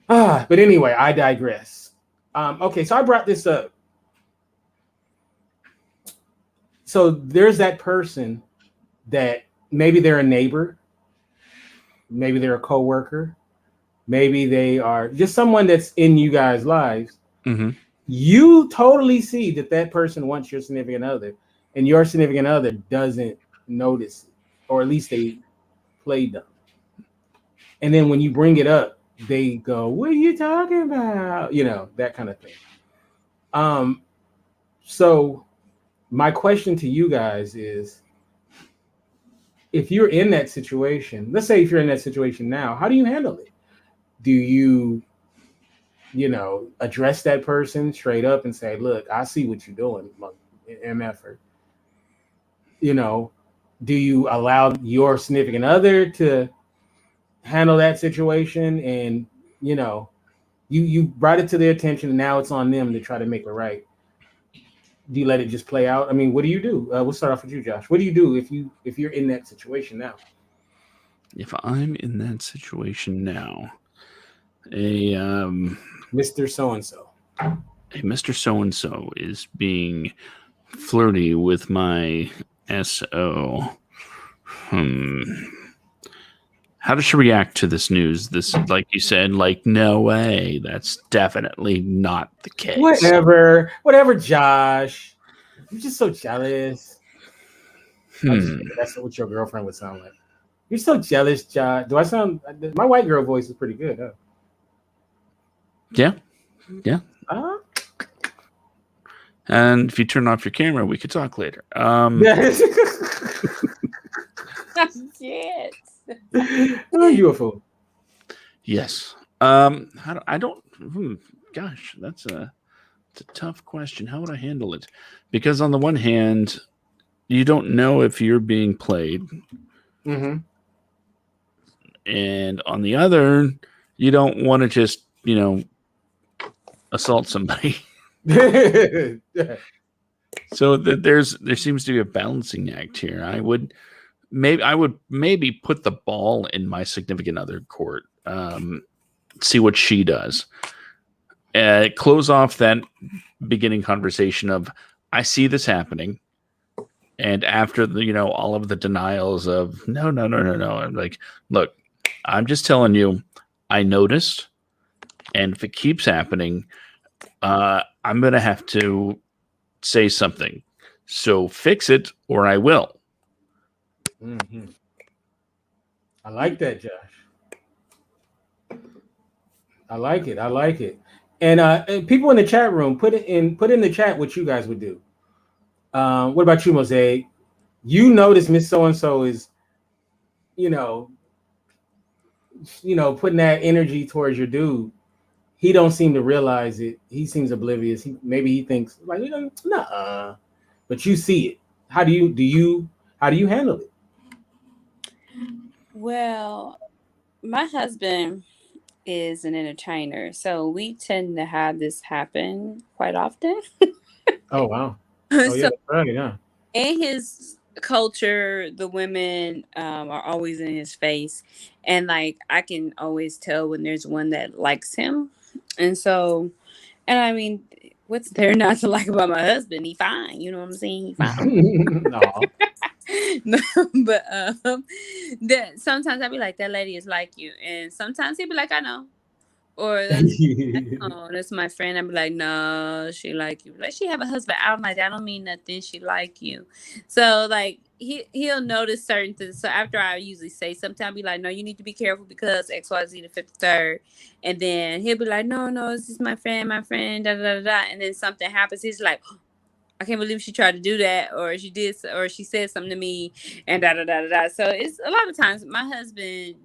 But anyway, I digress. Okay, so I brought this up. So there's that person that maybe they're a neighbor, maybe they're a coworker, maybe they are just someone that's in you guys' lives. Mm-hmm. You totally see that person wants your significant other, and your significant other doesn't notice it, or at least they play dumb. And then when you bring it up, they go, "What are you talking about?" That kind of thing. So my question to you guys is, if you're in that situation, let's say if you're in that situation now, how do you handle it? Do you, address that person straight up and say, "Look, I see what you're doing, MFer." Do you allow your significant other to handle that situation, and you brought it to their attention, and now it's on them to try to make it right? Do you let it just play out? I mean, what do you do? We'll start off with you, Josh. What do you do if you're in that situation now? If I'm in that situation now, a Mr. So-and-so. A Mr. So-and-so is being flirty with my SO. How does she react to this news? This, like you said, like, no way. That's definitely not the case. Whatever, Josh. You're just so jealous. That's what your girlfriend would sound like. You're so jealous, Josh. Do I sound? My white girl voice is pretty good, huh? Yeah. And if you turn off your camera, we could talk later. Yes. Oh, you a fool. Yes. Gosh, that's a tough question. How would I handle it? Because on the one hand, you don't know if you're being played. Mm-hmm. And on the other, you don't want to just, assault somebody. So there seems to be a balancing act here. I would maybe put the ball in my significant other court. See what she does. Close off that beginning conversation of, I see this happening. And after all of the denials of no, I'm like, look, I'm just telling you, I noticed, and if it keeps happening, I'm gonna have to say something. So fix it, or I will. Mm-hmm. I like that, Josh. I like it. I like it. And people in the chat room, put in the chat what you guys would do. What about you, Mosaic? You notice Miss So and So is, you know, putting that energy towards your dude. He don't seem to realize it. He seems oblivious. Maybe he thinks like, nah. But you see it. How do you handle it? Well, my husband is an entertainer, so we tend to have this happen quite often. Oh wow. Oh yeah, So right, yeah. in his culture, the women are always in his face, and like I can always tell when there's one that likes him, and so, and I mean, what's there not to like about my husband? He fine, you know what I'm saying? He fine. No. But that sometimes I'd be like, that lady is like you, and sometimes he'd be like, I know, or oh, that's my friend. I'd be like, no, she like you. Like she have a husband. I'm like, that don't mean nothing. She like you. So like he'll notice certain things. So after I usually say something, I'll be like, no, you need to be careful because XYZ the 53rd. And then he'll be like, no, it's just my friend, da da da da. And then something happens. He's like, I can't believe she tried to do that, or she did, or she said something to me, and da da da da da. So it's a lot of times my husband,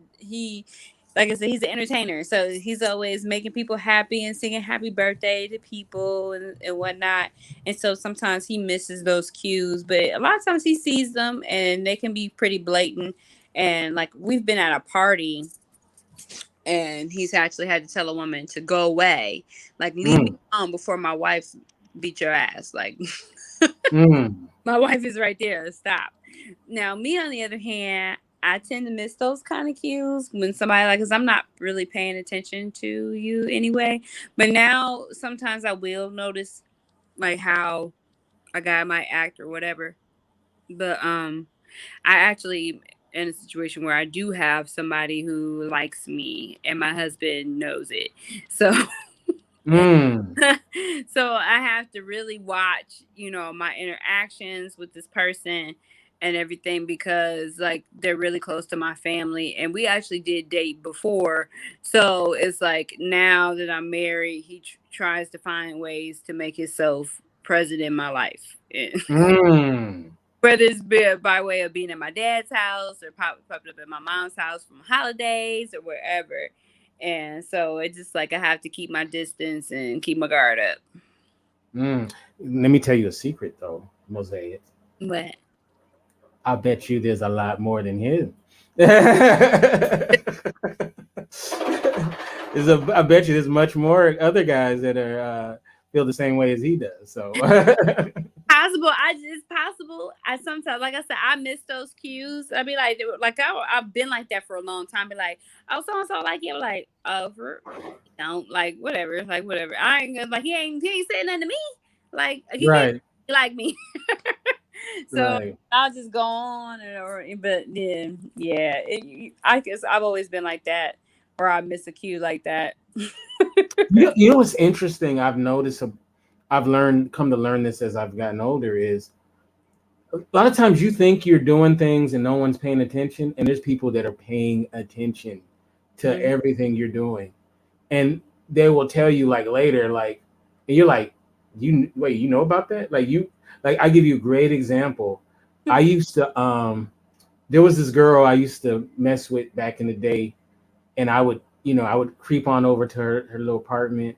like I said, he's an entertainer, so he's always making people happy and singing happy birthday to people and whatnot. And so sometimes he misses those cues, but a lot of times he sees them, and they can be pretty blatant. And like we've been at a party, and he's actually had to tell a woman to go away, like leave me alone before my wife beat your ass. Like my wife is right there. Stop. Now, me on the other hand, I tend to miss those kind of cues when somebody like, because I'm not really paying attention to you anyway. But now sometimes I will notice like how a guy might act or whatever. But I actually in a situation where I do have somebody who likes me and my husband knows it. So so I have to really watch, my interactions with this person and everything, because like they're really close to my family, and we actually did date before. So it's like now that I'm married, he tries to find ways to make himself present in my life. Whether it's by way of being at my dad's house or popping up at my mom's house from holidays or wherever. And so it's just like I have to keep my distance and keep my guard up. Let me tell you a secret, though, Mosaic. What? I bet you there's a lot more than him. I bet you there's much more other guys that are feel the same way as he does. So possible. It's possible. I sometimes, like I said, I miss those cues. I be like I've been like that for a long time. Be like, oh, so and so like you. Like, oh, don't like whatever. Like whatever. I ain't gonna, like he ain't saying nothing to me. Like he can't like me. So I'll just go on, but yeah. I guess I've always been like that, or I miss a cue like that. You know what's interesting? I've noticed. I've come to learn this as I've gotten older. Is a lot of times you think you're doing things and no one's paying attention, and there's people that are paying attention to everything you're doing, and they will tell you like later, like, and you're like, you know about that? Like I give you a great example. I used to there was this girl I used to mess with back in the day, and I would creep on over to her little apartment,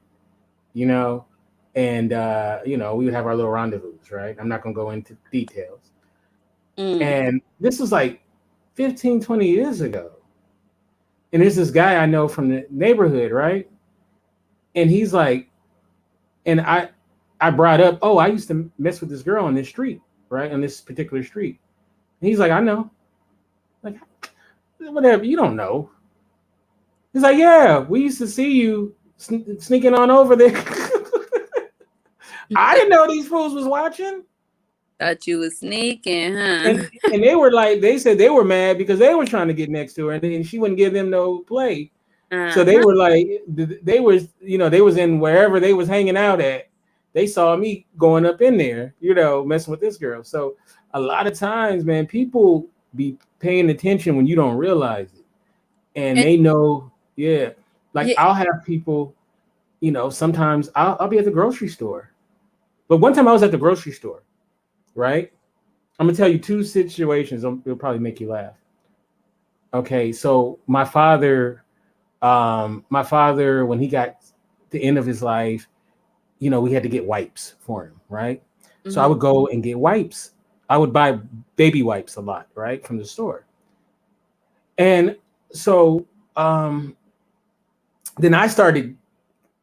and we would have our little rendezvous, right? I'm not gonna go into details. And this was like 15, 20 years ago. And there's this guy I know from the neighborhood, right? And he's like, and I brought up, oh, I used to mess with this girl on this street, right? On this particular street. And he's like, I know. Like, whatever, you don't know. He's like, yeah, we used to see you sneaking on over there. I didn't know these fools was watching. Thought you was sneaking, huh? And they were like, they said they were mad because they were trying to get next to her, and she wouldn't give them no play. So they were like, they was in wherever they was hanging out at. They saw me going up in there, messing with this girl. So a lot of times, man, people be paying attention when you don't realize it. and And they know, yeah. Like yeah, I'll have people, sometimes I'll be at the grocery store. But one time I was at the grocery store, right? I'm gonna tell you two situations. It'll probably make you laugh. Okay, so my father, when he got the end of his life, we had to get wipes for him, right? So I mhm. would go and get wipes. I would buy baby wipes a lot, right, from the store. And so then I started,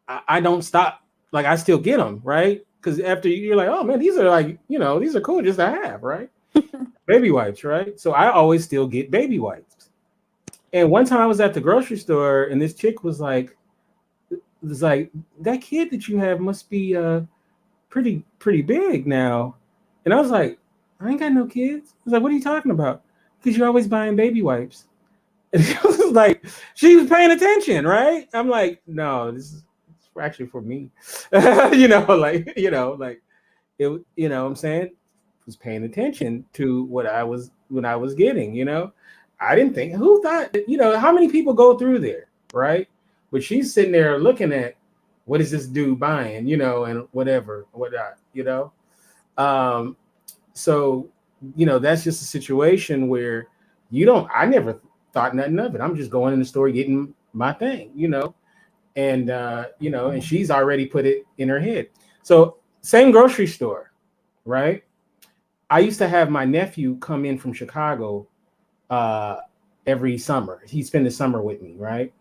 I don't stop, like I still get them, right? Because after you're like, oh man, these are like, these are cool just to have, right? Baby wipes, right? So I always still get baby wipes. And one time I was at the grocery store and this chick was like, that kid that you have must be pretty big now. And I was like, I ain't got no kids. I was like, what are you talking about? Because you're always buying baby wipes. And she was like, she was paying attention, right? I'm like, no, this is actually for me. Like it, what I'm saying, was paying attention to what I was getting. I didn't think, who thought, how many people go through there, right? But she's sitting there looking at, what is this dude buying, and whatnot. Um, so, that's just a situation where I never thought nothing of it. I'm just going in the store getting my thing. And she's already put it in her head. So, same grocery store, right? I used to have my nephew come in from Chicago uh, every summer. He'd spend the summer with me, right?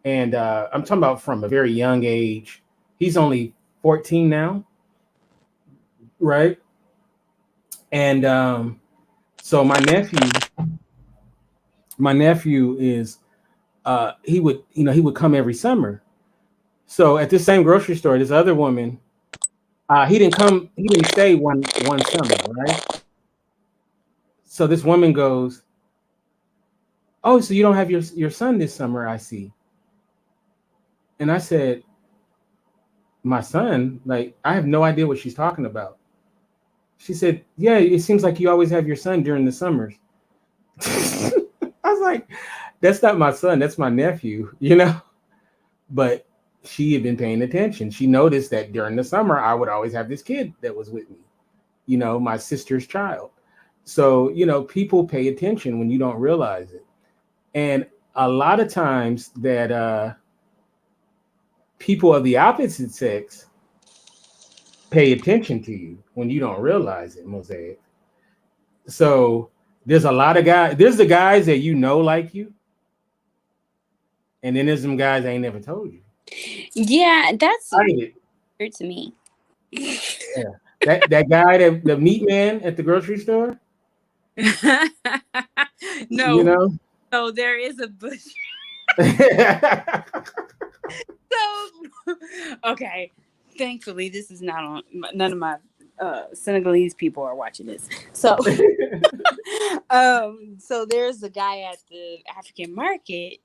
And I'm talking about from a very young age. He's only 14 now, right? And so my nephew is he would come every summer. So at this same grocery store, this other woman, he didn't stay one summer, right? So this woman goes, "Oh, so you don't have your son this summer, I see." And I said, "My son? Like, I have no idea what she's talking about." She said, "Yeah, it seems like you always have your son during the summers." I was like, "That's not my son, that's my nephew." But she had been paying attention. She noticed that during the summer, I would always have this kid that was with me, my sister's child. So, people pay attention when you don't realize it. And a lot of times that people of the opposite sex pay attention to you when you don't realize it, Mosaic. So there's a lot of guys, there's the guys that like you, and then there's some guys I ain't never told you. Yeah, that's Hide it. weird to me. Yeah. That guy, the meat man at the grocery store, No, so there is a butcher. So okay, thankfully this is not on. None of my Senegalese people are watching this. So so there's a guy at the African market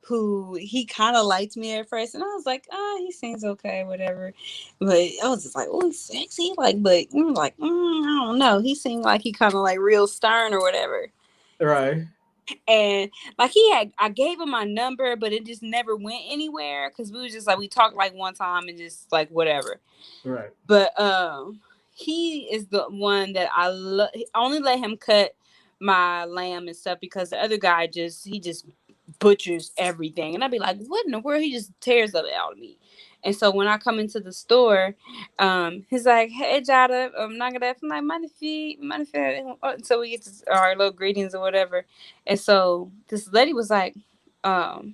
who he kind of liked me at first, and I was like, oh, he seems okay, whatever. But I was just like, oh, he's sexy, like, but I'm like, I don't know. He seemed like he kind of like real stern or whatever. Right. And like I gave him my number, but it just never went anywhere because we was just like we talked like one time and just like whatever. Right. But he is the one that I only let him cut my lamb and stuff because the other guy he just butchers everything, and I'd be like, what in the world? He just tears it out of me. And so when I come into the store, he's like, "Hey, Jada, I'm not gonna." I'm like, "Magnifique." So we get to our little greetings or whatever. And so this lady was like, "Oh,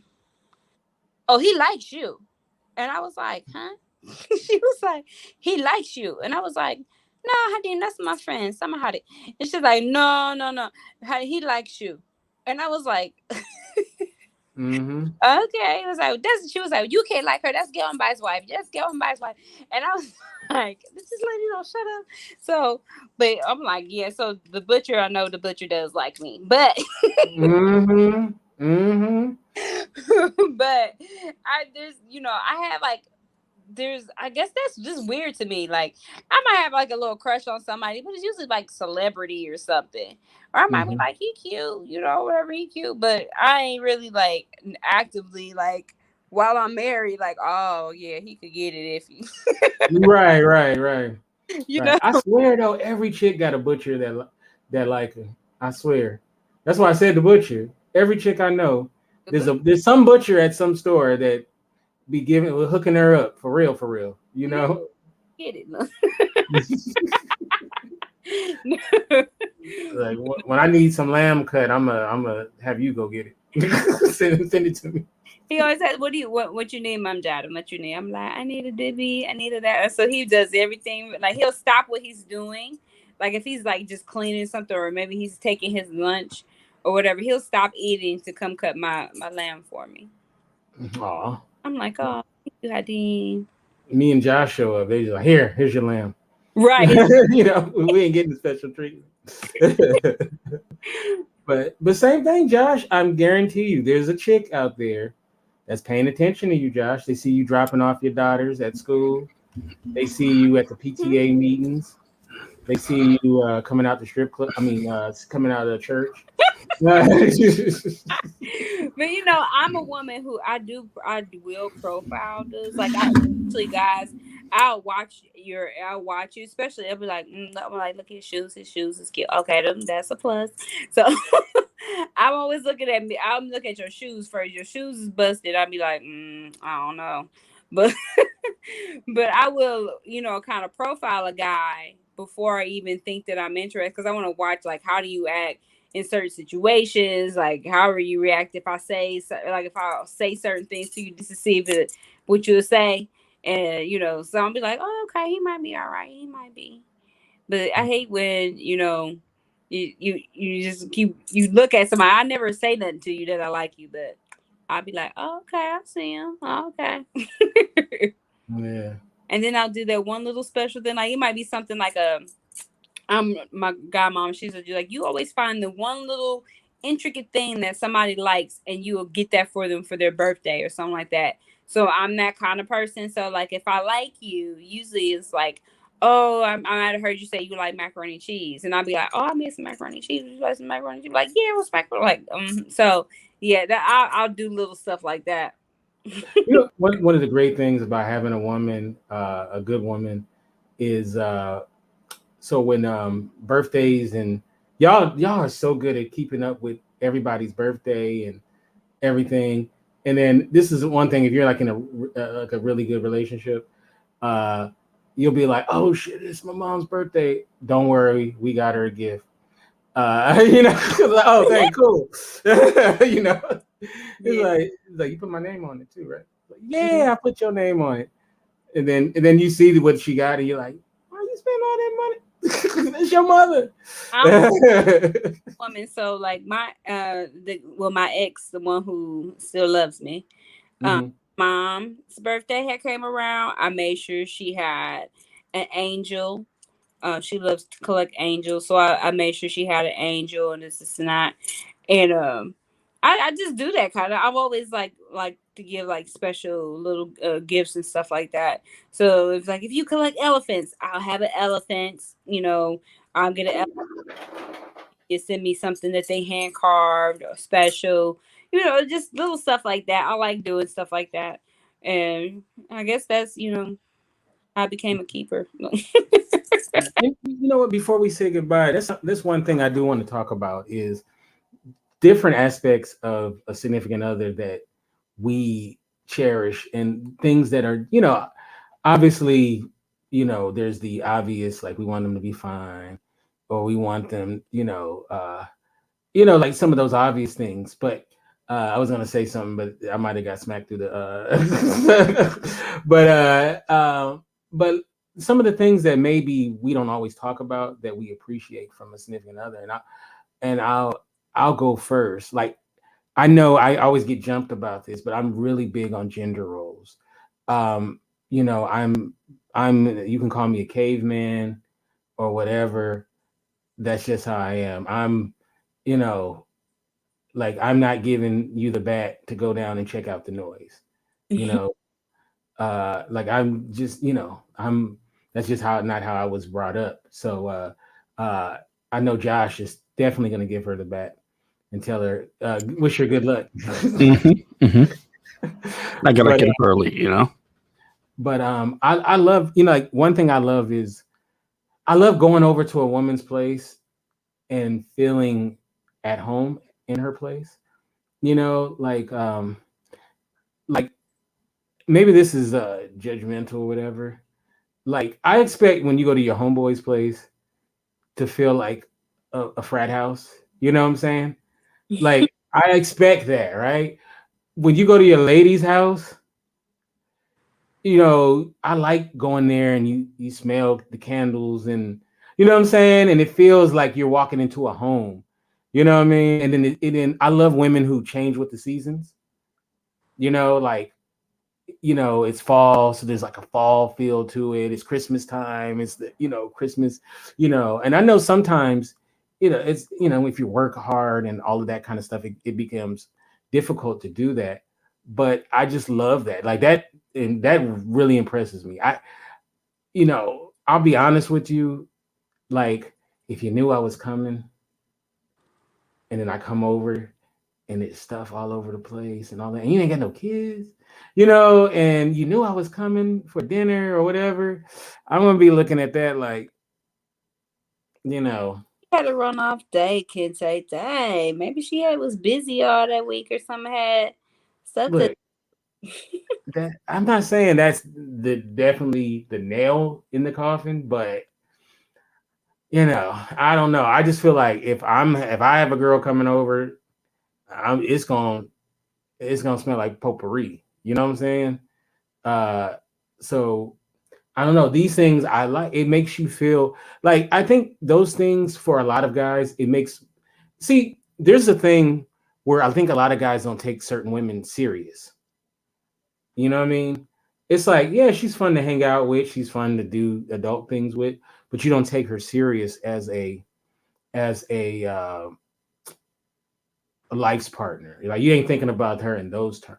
he likes you," and I was like, "Huh?" She was like, "He likes you," and I was like, "No, Hadeen, that's my friend, Summer Hadi." And she's like, "No, no, no, he likes you," and I was like. Mm-hmm. Okay, it was like she was like, you can't like her. That's Gil and By's wife. Just Gil and By's wife. And I was like, this lady don't shut up. So, but I'm like, yeah. So the butcher, I know the butcher does like me, but Mm-hmm. Mm-hmm. but there's I have like I guess that's just weird to me. Like I might have like a little crush on somebody, but it's usually like celebrity or something. Or I might be Mhm. like, he cute, whatever, he cute. But I ain't really like actively like while I'm married, like, oh yeah, he could get it if he Right, right, right, you right. know. I swear though, every chick got a butcher that like her. I swear. That's why I said the butcher. Every chick I know, there's some butcher at some store that be hooking her up for real, for real. You Yeah, know. get it. No. Like when I need some lamb cut, I'm a have you go get it. send it to me. He always says, what you need, Mom, Dad? What you need? I'm like, I need a dibby, I need a that. So he does everything. Like he'll stop what he's doing. Like if he's like just cleaning something, or maybe he's taking his lunch or whatever, he'll stop eating to come cut my lamb for me. Aw. I'm like, oh, thank you, Hadeen. Me and Josh show up. They just like, here's your lamb. Right. You know, we ain't getting special treatment. but same thing, Josh. I'm guarantee you, there's a chick out there that's paying attention to you, Josh. They see you dropping off your daughters at school. They see you at the PTA meetings. They see you coming out the strip club. I mean, coming out of the church. But I'm a woman who I will profile this. Like guys, I'll watch you, especially I'll be like, I'm like, look at his shoes is cute. Okay, that's a plus. So I'm always looking at me. I'm looking at your shoes first. Your shoes is busted. I'll be like, I don't know. But but I will, kind of profile a guy before I even think that I'm interested, because I want to watch like how do you act in certain situations, like however you react if I say certain things to you, just to see what you'll say, and so I'll be like, oh, okay, he might be all right, he might be, but I hate when you just you look at somebody. I never say nothing to you that I like you, but I'll be like, oh, okay, I see him, oh, okay. Yeah. And then I'll do that one little special thing. Like it might be something like my godmom. She's like, you always find the one little intricate thing that somebody likes, and you will get that for them for their birthday or something like that. So I'm that kind of person. So like if I like you, usually it's like, oh, I might have heard you say you like macaroni and cheese, and I'll be like, oh, I made some macaroni and cheese. Would you like some macaroni and cheese? Like, yeah, what's macaroni? Like, so yeah, that I'll do little stuff like that. One of the great things about having a woman, a good woman, is so when birthdays and y'all are so good at keeping up with everybody's birthday and everything. And then this is one thing: if you're like in a really good relationship, you'll be like, "Oh shit, it's my mom's birthday. Don't worry, we got her a gift." Oh, thank cool. It's like you put my name on it too, right? Like, yeah, I put your name on it, and then you see what she got, and you're like, why you spend all that money? It's your mother. Woman, so like my my ex, the one who still loves me, mom's birthday had came around. I made sure she had an angel. She loves to collect angels, so I made sure she had an angel and this and that. And I just do that kind of. I've always like to give like special little gifts and stuff like that. So it's like if you collect elephants, I'll have an elephant. I'm gonna send me something that they hand carved or special. Just little stuff like that. I like doing stuff like that, and I guess that's I became a keeper. And you know what? Before we say goodbye, that's one thing I do want to talk about is different aspects of a significant other that we cherish and things that are, obviously, there's the obvious, like we want them to be fine, or we want them, like some of those obvious things. But I was gonna say something, but I might have got smacked through the. But some of the things that maybe we don't always talk about that we appreciate from a significant other, and I'll go first. Like I know I always get jumped about this, but I'm really big on gender roles. I'm you can call me a caveman or whatever. That's just how I am. Like I'm not giving you the bat to go down and check out the noise. Like I'm just, I'm that's just not how I was brought up. So uh I know Josh is definitely gonna give her the bat and tell her, wish her good luck. I gotta but get up early, you know. I love, like one thing I love is I love going over to a woman's place and feeling at home in her place. Like maybe this is judgmental or whatever. Like I expect when you go to your homeboy's place to feel like a frat house. You know what I'm saying? Like I expect that, right? When you go to your lady's house, I like going there and you smell the candles and you know what I'm saying, and it feels like you're walking into a home. You know what I mean? And then I love women who change with the seasons. Like it's fall, so there's like a fall feel to it. It's Christmas time. It's the Christmas. And I know sometimes it's if you work hard and all of that kind of stuff, it becomes difficult to do that. But I just love that, like that, and that really impresses me. I'll be honest with you, like if you knew I was coming and then I come over and it's stuff all over the place and all that, and you ain't got no kids, and you knew I was coming for dinner or whatever, I'm gonna be looking at that like, Had a run off day, kids say, dang, maybe was busy all that week or something, had stuff look, that I'm not saying that's definitely the nail in the coffin, but I don't know. I just feel like if I have a girl coming over, it's gonna smell like potpourri. You know what I'm saying? So I don't know. These things I like. It makes you feel like, I think those things for a lot of guys, see, there's a thing where I think a lot of guys don't take certain women serious. You know what I mean? It's like, yeah, she's fun to hang out with. She's fun to do adult things with, but you don't take her serious as a life's partner. Like you ain't thinking about her in those terms.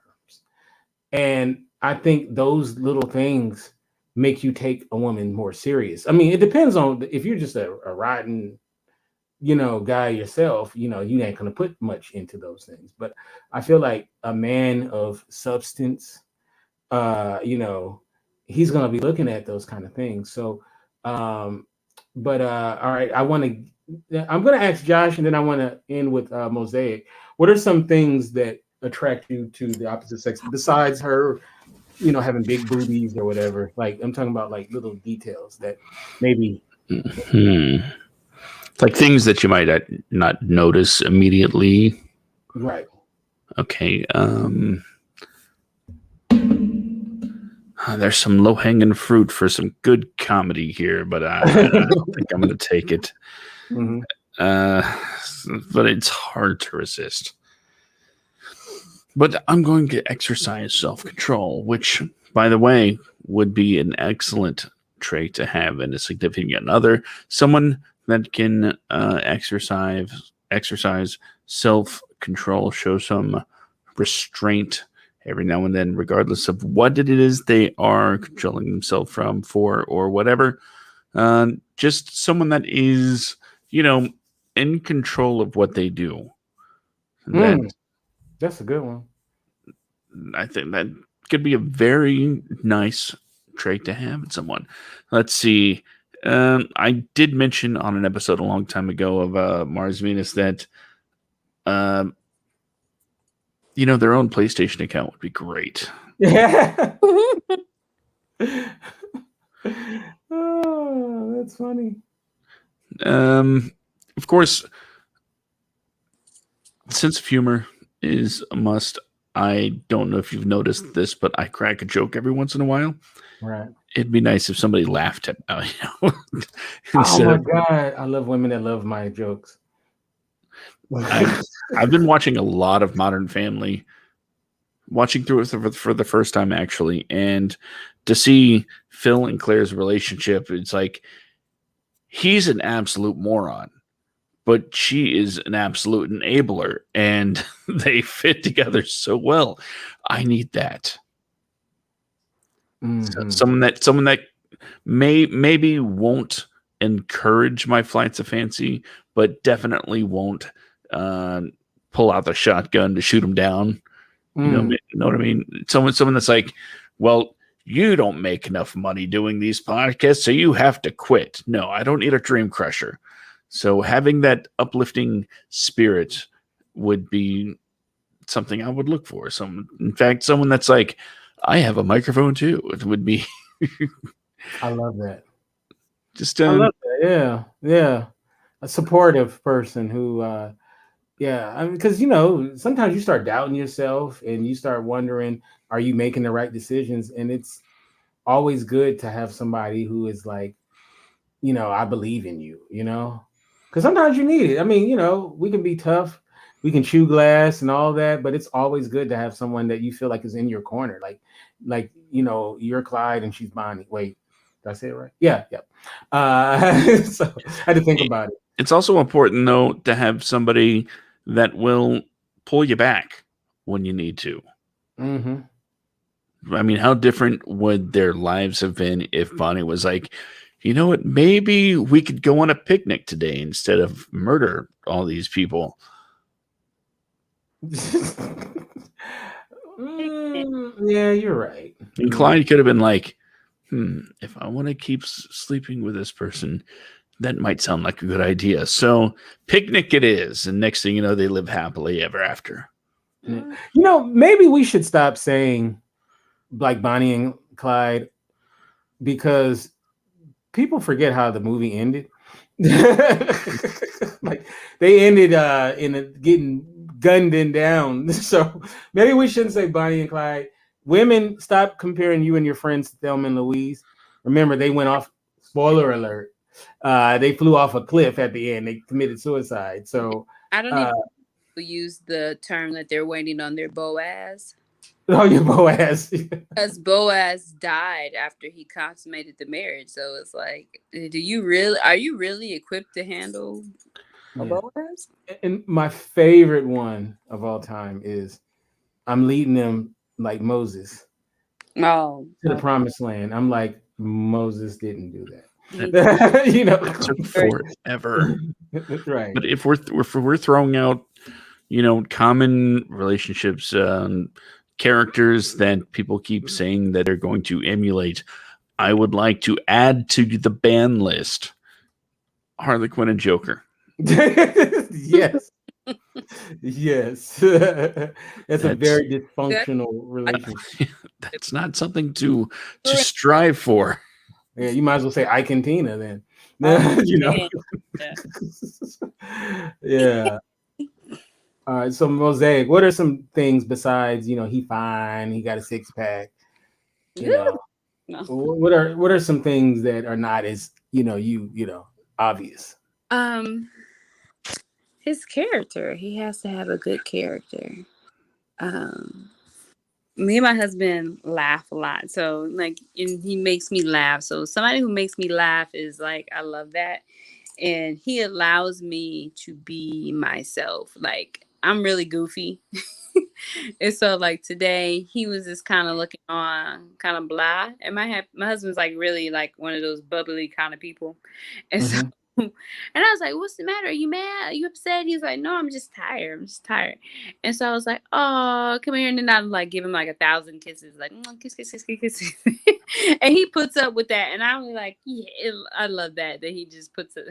And I think those little things make you take a woman more serious. I mean, it depends on if you're just a rotten, guy yourself, you ain't gonna put much into those things. But I feel like a man of substance, he's gonna be looking at those kind of things. So but all right, I'm gonna ask Josh, and then I want to end with Mosaic. What are some things that attract you to the opposite sex besides her, having big booties or whatever? Like I'm talking about like little details that maybe like things that you might not notice immediately. Right. Okay. There's some low-hanging fruit for some good comedy here, but I don't think I'm going to take it. Mm-hmm. But it's hard to resist. But I'm going to exercise self-control, which, by the way, would be an excellent trait to have in a significant other. Someone that can exercise self-control, show some restraint every now and then, regardless of what it is they are controlling themselves from, for, or whatever. Just someone that is, in control of what they do. That's a good one. I think that could be a very nice trait to have in someone. Let's see. I did mention on an episode a long time ago of Mars Venus that their own PlayStation account would be great. Yeah. Oh, that's funny. Of course, sense of humor is a must. I don't know if you've noticed this, but I crack a joke every once in a while. Right. It'd be nice if somebody laughed at oh my God. I love women that love my jokes. I've been watching a lot of Modern Family, watching through it for the first time, actually. And to see Phil and Claire's relationship, it's like he's an absolute moron, but she is an absolute enabler, and they fit together so well. I need that. Mhm. Someone that maybe won't encourage my flights of fancy, but definitely won't uh, pull out the shotgun to shoot them down. Mm. You know what I mean? Someone that's like, well, you don't make enough money doing these podcasts, so you have to quit. No, I don't need a dream crusher. So having that uplifting spirit would be something I would look for. In fact, someone that's like, I have a microphone too. It would be I love that. just I love that. Yeah. Yeah. A supportive person who yeah, I mean, because sometimes you start doubting yourself and you start wondering, are you making the right decisions? And it's always good to have somebody who is like, I believe in you, because sometimes you need it. I mean, we can be tough, we can chew glass and all that, but it's always good to have someone that you feel like is in your corner. Like, you're Clyde and she's Bonnie. Wait, did I say it right? Yeah, yeah. So I had to think about it. It's also important though to have somebody that will pull you back when you need to. Mm-hmm. I mean, how different would their lives have been if Bonnie was like, you know what, maybe we could go on a picnic today instead of murder all these people. Yeah, you're right. And Clyde could have been like, if I want to keep sleeping with this person, that might sound like a good idea. So picnic it is. And next thing you know, they live happily ever after. Maybe we should stop saying like Bonnie and Clyde, because people forget how the movie ended. Like they ended getting gunned down. So maybe we shouldn't say Bonnie and Clyde. Women, stop comparing you and your friends to Thelma and Louise. Remember, they went off. Spoiler alert. They flew off a cliff at the end. They committed suicide. So I don't even use the term that they're waiting on their Boaz. Oh, your Boaz. Because Boaz died after he consummated the marriage. So it's like, are you really equipped to handle a Boaz? And my favorite one of all time is, I'm leading them like Moses to the promised land. I'm like, Moses didn't do that. It took forever. Right. But if we're throwing out, common relationships, characters that people keep saying that are going to emulate, I would like to add to the ban list Harley Quinn and Joker. Yes. Yes. That's a very dysfunctional relationship. That's not something to strive for. Yeah, you might as well say Ike and Tina then. Yeah. All right, so Mosaic, what are some things besides, he fine, he got a six pack, No. What are some things that are not as, obvious? His character, he has to have a good character. Me and my husband laugh a lot, so and he makes me laugh. So somebody who makes me laugh is like, I love that, and he allows me to be myself. Like, I'm really goofy. And so like today he was just kind of looking on kind of blah, and my husband's like really like one of those bubbly kind of people, and so and I was like, what's the matter, are you mad, are you upset? He's like, no, I'm just tired, and so I was like, oh, come here. And then I'm like, give him like 1,000 kisses, like kiss kiss kiss kiss kiss. And he puts up with that, and I'm like, yeah, I love that he just puts up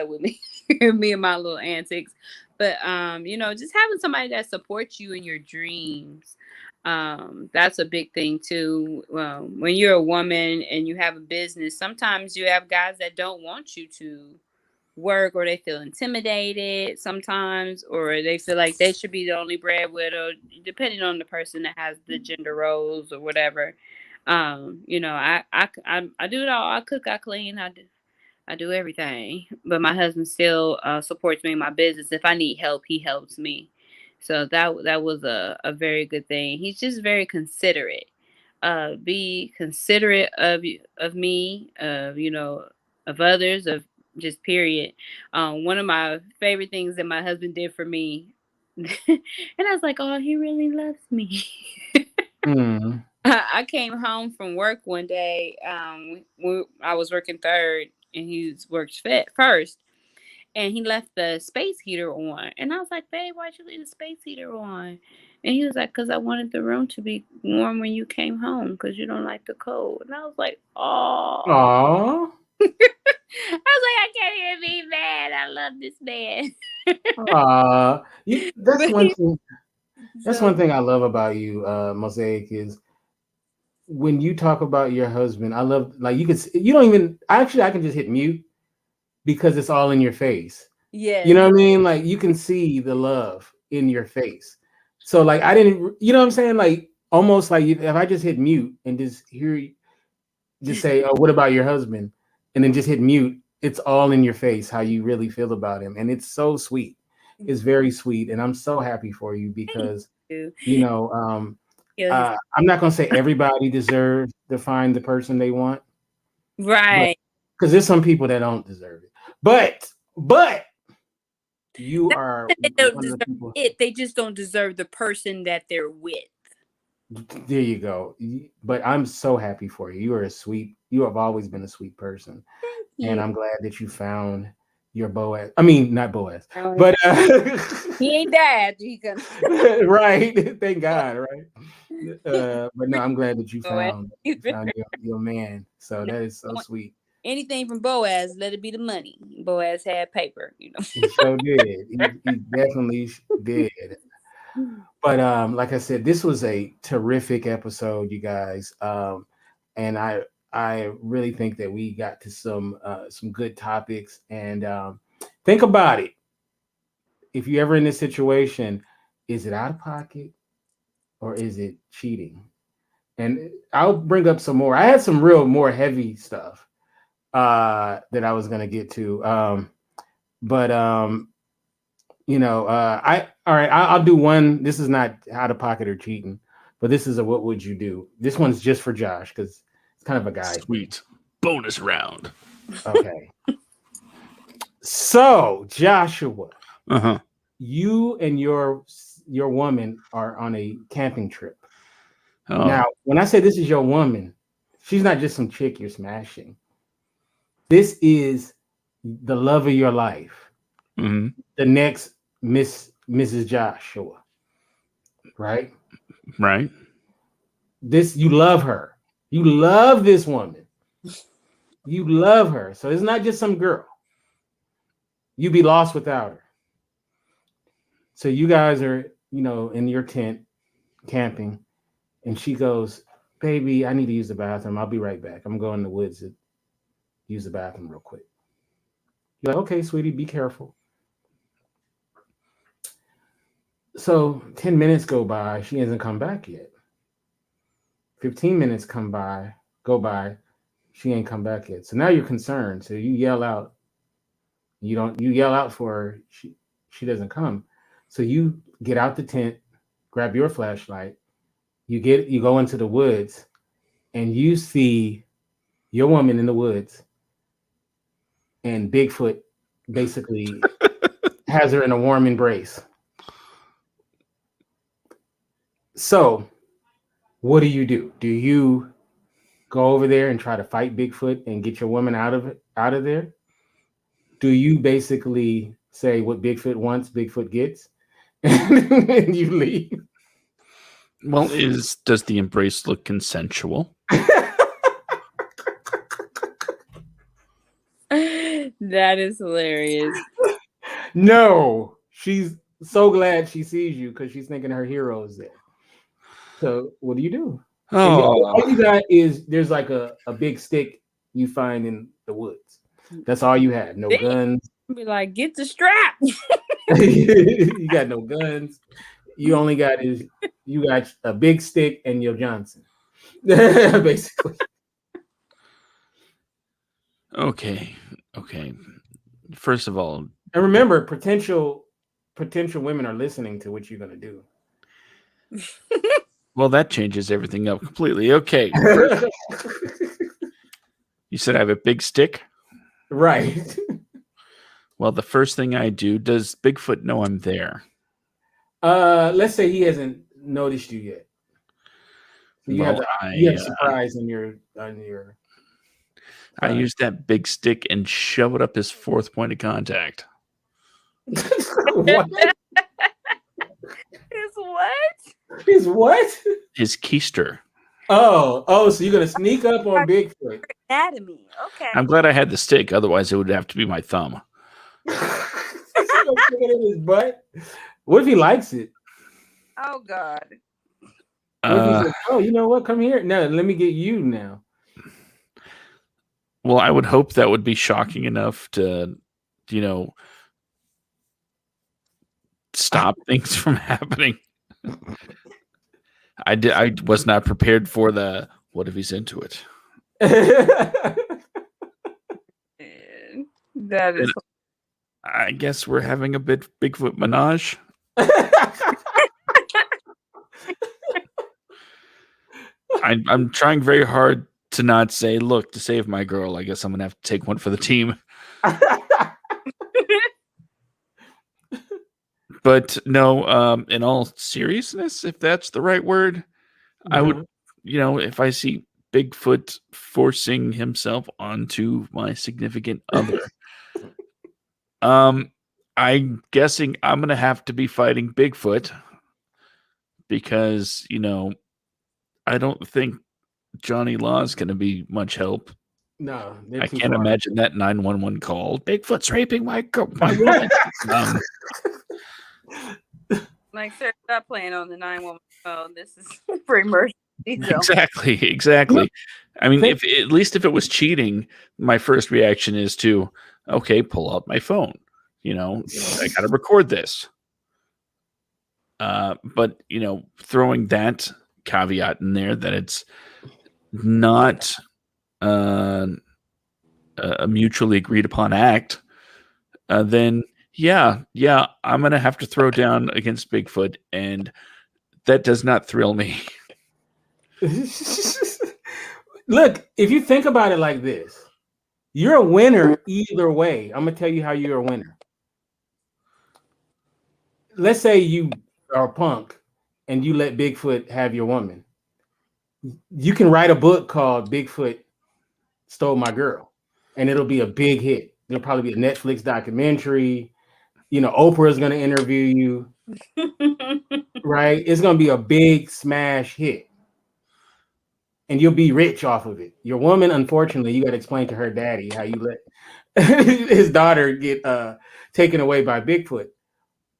with me me and my little antics. But just having somebody that supports you in your dreams, that's a big thing too. When you're a woman and you have a business, sometimes you have guys that don't want you to work, or they feel intimidated sometimes, or they feel like they should be the only breadwinner, depending on the person that has the gender roles or whatever. I do it all. I cook, I clean, I do everything, but my husband still supports me in my business. If I need help, he helps me. So that was a very good thing. He's just very considerate. Be considerate of me, of others, of just period. One of my favorite things that my husband did for me, and I was like, oh, he really loves me. I came home from work one day. I was working third, and he worked first, and he left the space heater on. And I was like, "Babe, why'd you leave the space heater on?" And he was like, "Cause I wanted the room to be warm when you came home, cause you don't like the cold." And I was like, "Oh." Aw. I was like, I can't even be mad. I love this man. That's But one thing. That's so one thing I love about you, Mosaic, is when you talk about your husband. I love, like, you don't even actually, I can just hit mute because it's all in your face. yes, You know what I mean? Like, you can see the love in your face. So like, I didn't, you know what I'm saying? Like, almost like if I just hit mute and just hear you just say, "Oh, what about your husband?" and then just hit mute, it's all in your face how you really feel about him, and it's so sweet. It's very sweet, and I'm so happy for you because you. you know, I'm not gonna say everybody deserves to find the person they want, Right. because there's some people that don't deserve it. But you are They don't one of the deserve people. it. They just don't deserve the person that they're with. There you go. But I'm so happy for you. You have always been a sweet person. And Yeah. I'm glad that you found your Boaz. I mean, not Boaz, Oh, but he ain't died. He can. right. Thank God, right? But no, I'm glad that you found your man. So that is so sweet. Anything from Boaz, let it be the money. Boaz had paper, He sure did. He definitely did. But like I said, this was a terrific episode, you guys. And I really think that we got to some good topics. And think about it. If you're ever in this situation, is it out of pocket or is it cheating? And I'll bring up some more. I had some more heavy stuff that I was gonna get to. But I'll do one. This is not out of pocket or cheating, but this is a what would you do? This one's just for Josh because it's kind of a guy. Sweet. Bonus round. Okay. So Joshua, you and your woman are on a camping trip. Oh. Now, when I say this is your woman, she's not just some chick you're smashing. This is the love of your life. Mm-hmm. The next Mrs. Joshua. Right? Right. You love her. You love this woman. You love her. So it's not just some girl. You'd be lost without her. So you guys are, in your tent camping, and she goes, "Baby, I need to use the bathroom. I'll be right back. I'm going in the woods to use the bathroom real quick." You're like, "Okay, sweetie, be careful." So 10 minutes go by. She hasn't come back yet. 15 minutes go by. She ain't come back yet. So now you're concerned. So you yell out. You yell out for her. She doesn't come. So you get out the tent, grab your flashlight. You go into the woods, and you see your woman in the woods, and Bigfoot basically has her in a warm embrace. So what do? Do you go over there and try to fight Bigfoot and get your woman out of there? Do you basically say what Bigfoot wants, Bigfoot gets, and you leave? Well, does the embrace look consensual? That is hilarious. No, she's so glad she sees you because she's thinking her hero is there. So what do you do? All you got is there's like a big stick you find in the woods. That's all you had. No guns. Be like, get the strap. You got no guns. You only got a big stick and your Johnson, basically. Okay. First of all, and remember, potential women are listening to what you're gonna do. Well, that changes everything up completely. Okay. You said I have a big stick? Right. Well, the first thing I do, does Bigfoot know I'm there? Let's say he hasn't noticed you yet. So you Well, have surprise on your I used that big stick and shove it up his fourth point of contact. What? Is what? His what? His keister. Oh, so you're gonna sneak up on Bigfoot. Anatomy. Okay. I'm glad I had the stick. Otherwise, it would have to be my thumb. You gonna stick it in his butt? What if he likes it? Oh God. What if he says, "Oh, you know what? Come here. No, let me get you now." Well, I would hope that would be shocking enough to, stop things from happening. I was not prepared for the what if he's into it. That is. I guess we're having a Bigfoot menage. I'm trying very hard to not say, look, to save my girl, I guess I'm gonna have to take one for the team. But no, in all seriousness, if that's the right word, I would, if I see Bigfoot forcing himself onto my significant other, I'm guessing I'm gonna have to be fighting Bigfoot because I don't think Johnny Law is gonna be much help. No, I can't imagine that 911 call. Bigfoot's raping my woman. Like, sir, stop playing on the 911 phone. This is for emergency. Exactly. I mean, if at least if it was cheating, my first reaction is to, okay, pull out my phone. I got to record this. But throwing that caveat in there that it's not a mutually agreed upon act, then yeah, I'm gonna have to throw down against Bigfoot, and that does not thrill me. Look, if you think about it like this, you're a winner either way. I'm gonna tell you how you're a winner. Let's say you are a punk and you let Bigfoot have your woman. You can write a book called Bigfoot Stole My Girl, and it'll be a big hit. There'll probably be a Netflix documentary. Oprah is going to interview you, right? It's going to be a big smash hit, and you'll be rich off of it. Your woman, unfortunately, you got to explain to her daddy how you let his daughter get taken away by Bigfoot.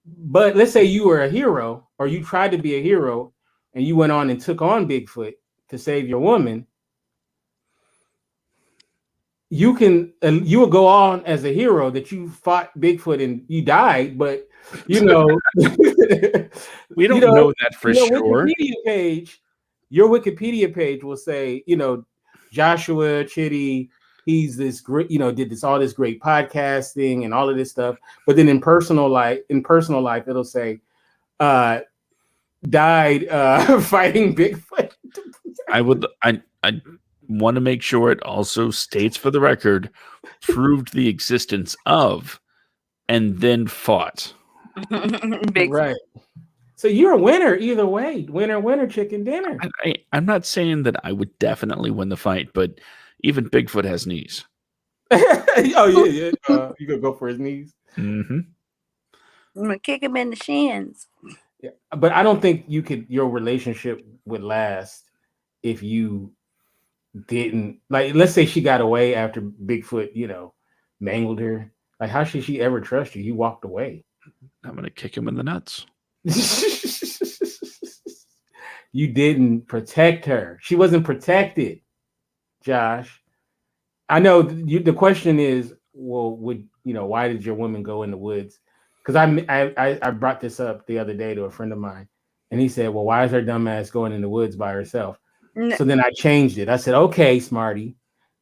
But let's say you were a hero, or you tried to be a hero, and you went on and took on Bigfoot to save your woman. You will go on as a hero that you fought Bigfoot and you died, but we don't know that for sure. Your Wikipedia page will say, Joshua Chitty, he's this great, did all this great podcasting and all of this stuff. But then in personal life, it'll say, died fighting Bigfoot. I want to make sure it also states for the record, proved the existence of, and then fought. Right. So you're a winner either way. Winner, chicken dinner. I'm not saying that I would definitely win the fight, but even Bigfoot has knees. Oh, yeah. You gonna go for his knees? Mm-hmm. I'm gonna kick him in the shins. Yeah, but I don't think your relationship would last if you didn't, like, let's say she got away after Bigfoot, mangled her. Like, how should she ever trust you? You walked away. I'm gonna kick him in the nuts. You didn't protect her. She wasn't protected, Josh. I know the question is, well, why did your woman go in the woods? Because I brought this up the other day to a friend of mine, and he said, well, why is her dumb ass going in the woods by herself? No. So then I changed it. I said, okay, smarty,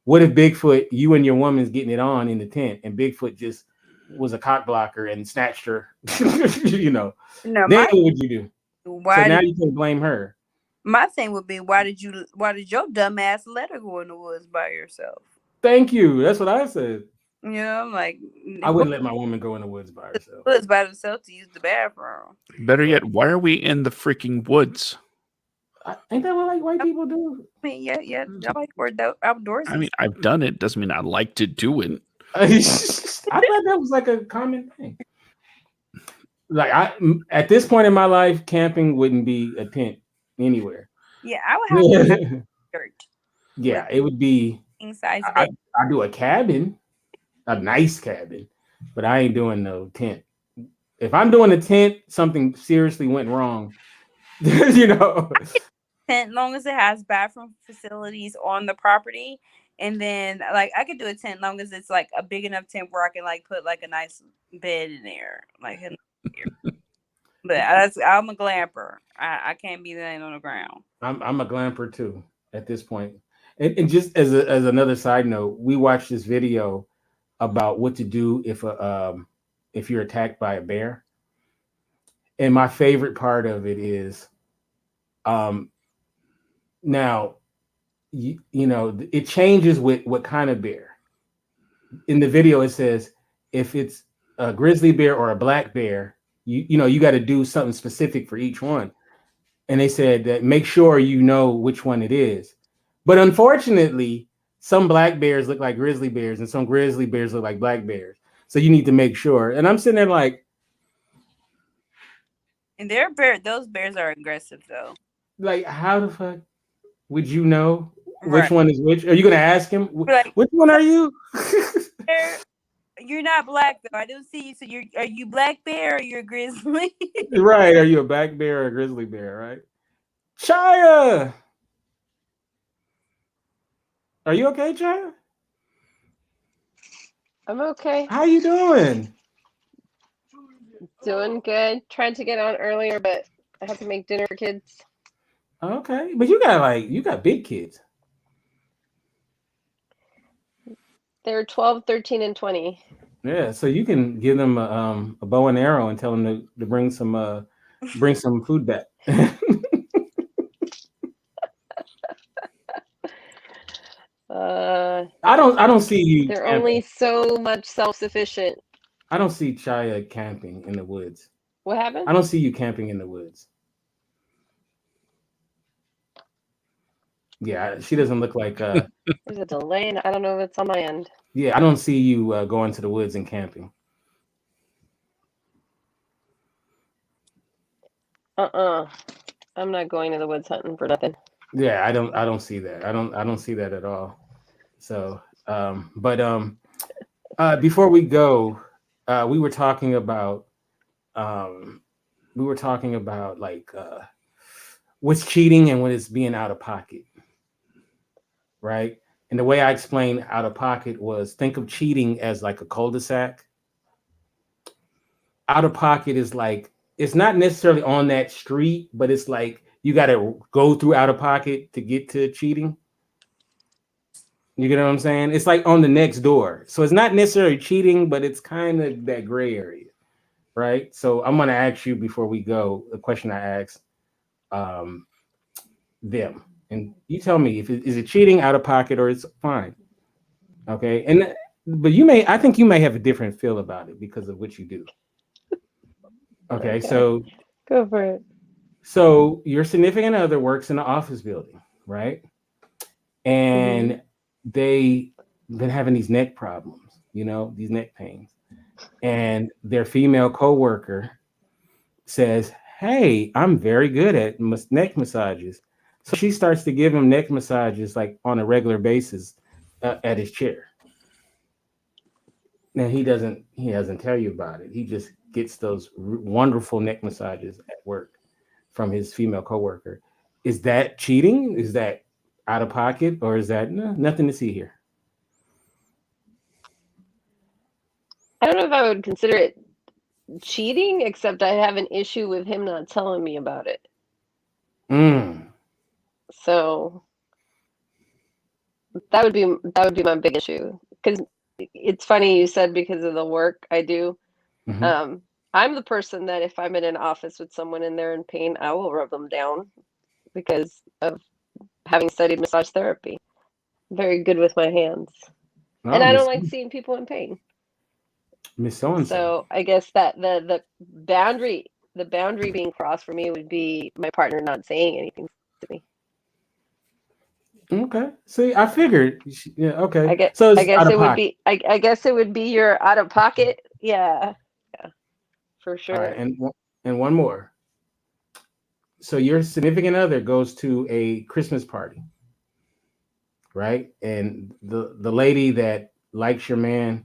what if Bigfoot, you and your woman's getting it on in the tent, and Bigfoot just was a cock blocker and snatched her? No, then what would you do? Now you can blame her. My thing would be, why did your dumb ass let her go in the woods by herself? Thank you. That's what I said. Like, I wouldn't let my woman go in the woods by herself. Woods by herself to use the bathroom. Better yet, why are we in the freaking woods? Ain't that what like white people do? I mean, yeah, y'all like outdoors. I mean, I've done it. Doesn't mean I like to do it. I thought that was like a common thing. Like at this point in my life, camping wouldn't be a tent anywhere. yeah, I would have to have dirt. Yeah, it would be. Size I bed. do a cabin, a nice cabin, but I ain't doing no tent. If I'm doing a tent, something seriously went wrong. You know. Tent, long as it has bathroom facilities on the property, and then like I could do a tent long as it's like a big enough tent where I can like put like a nice bed in there, like. But I'm a glamper. I can't be laying on the ground. I'm a glamper too at this point. And just as another side note, we watched this video about what to do if you're attacked by a bear. And my favorite part of it is, now, you know, it changes with what kind of bear. In the video, it says if it's a grizzly bear or a black bear, you know, you got to do something specific for each one. And they said that make sure you know which one it is. But unfortunately, some black bears look like grizzly bears and some grizzly bears look like black bears. So you need to make sure. And I'm sitting there like, and those bears are aggressive though. Like, how the fuck would you know which Right. one is which? Are you gonna ask him Like, which one are you? You're not black though. I don't see you. So are you black bear or you're grizzly? Right. Are you a black bear or a grizzly bear, right? Chaya! Are you okay, Chaya? I'm okay. How you doing? Doing good. Tried to get on earlier, but I had to make dinner for kids. Okay. But you got big kids. They're 12, 13, and 20. Yeah, so you can give them a bow and arrow and tell them to bring some food back. I don't see you. They're camping. only so much self-sufficient. I don't see Chaya camping in the woods. What happened? I don't see you camping in the woods. Yeah, she doesn't look like. There's a delay, and I don't know if it's on my end. Yeah, I don't see you going to the woods and camping. I'm not going to the woods hunting for nothing. Yeah, I don't see that. I don't see that at all. So, before we go, we were talking about like what's cheating and what is being out of pocket, right? And the way I explained out of pocket was think of cheating as like a cul-de-sac. Out of pocket is like it's not necessarily on that street, but it's like you got to go through out of pocket to get to cheating. You get what I'm saying? It's like on the next door. So it's not necessarily cheating, but it's kind of that gray area, right? So I'm going to ask you before we go the question I asked them. And you tell me if is it cheating, out of pocket, or it's fine. Okay. But I think you may have a different feel about it because of what you do. Okay. So go for it. So your significant other works in an office building, right? And they've been having these neck problems, these neck pains. And their female coworker says, "Hey, I'm very good at neck massages." So she starts to give him neck massages like on a regular basis at his chair. Now he doesn't tell you about it. He just gets those wonderful neck massages at work from his female coworker. Is that cheating? Is that out of pocket, or is that nothing to see here? I don't know if I would consider it cheating, except I have an issue with him not telling me about it. So that would be my big issue. Because it's funny you said because of the work I do. Mm-hmm. I'm the person that if I'm in an office with someone and they're in pain, I will rub them down because of having studied massage therapy. I'm very good with my hands. And I don't like seeing people in pain. Miss So-and-so. So I guess that the boundary being crossed for me would be my partner not saying anything to me. Okay. See, I figured. Yeah. Okay. I guess So it's I guess out of it would pocket. be I guess it would be your out of pocket. Yeah, for All sure. right, and one more. So your significant other goes to a Christmas party, right? And the lady that likes your man,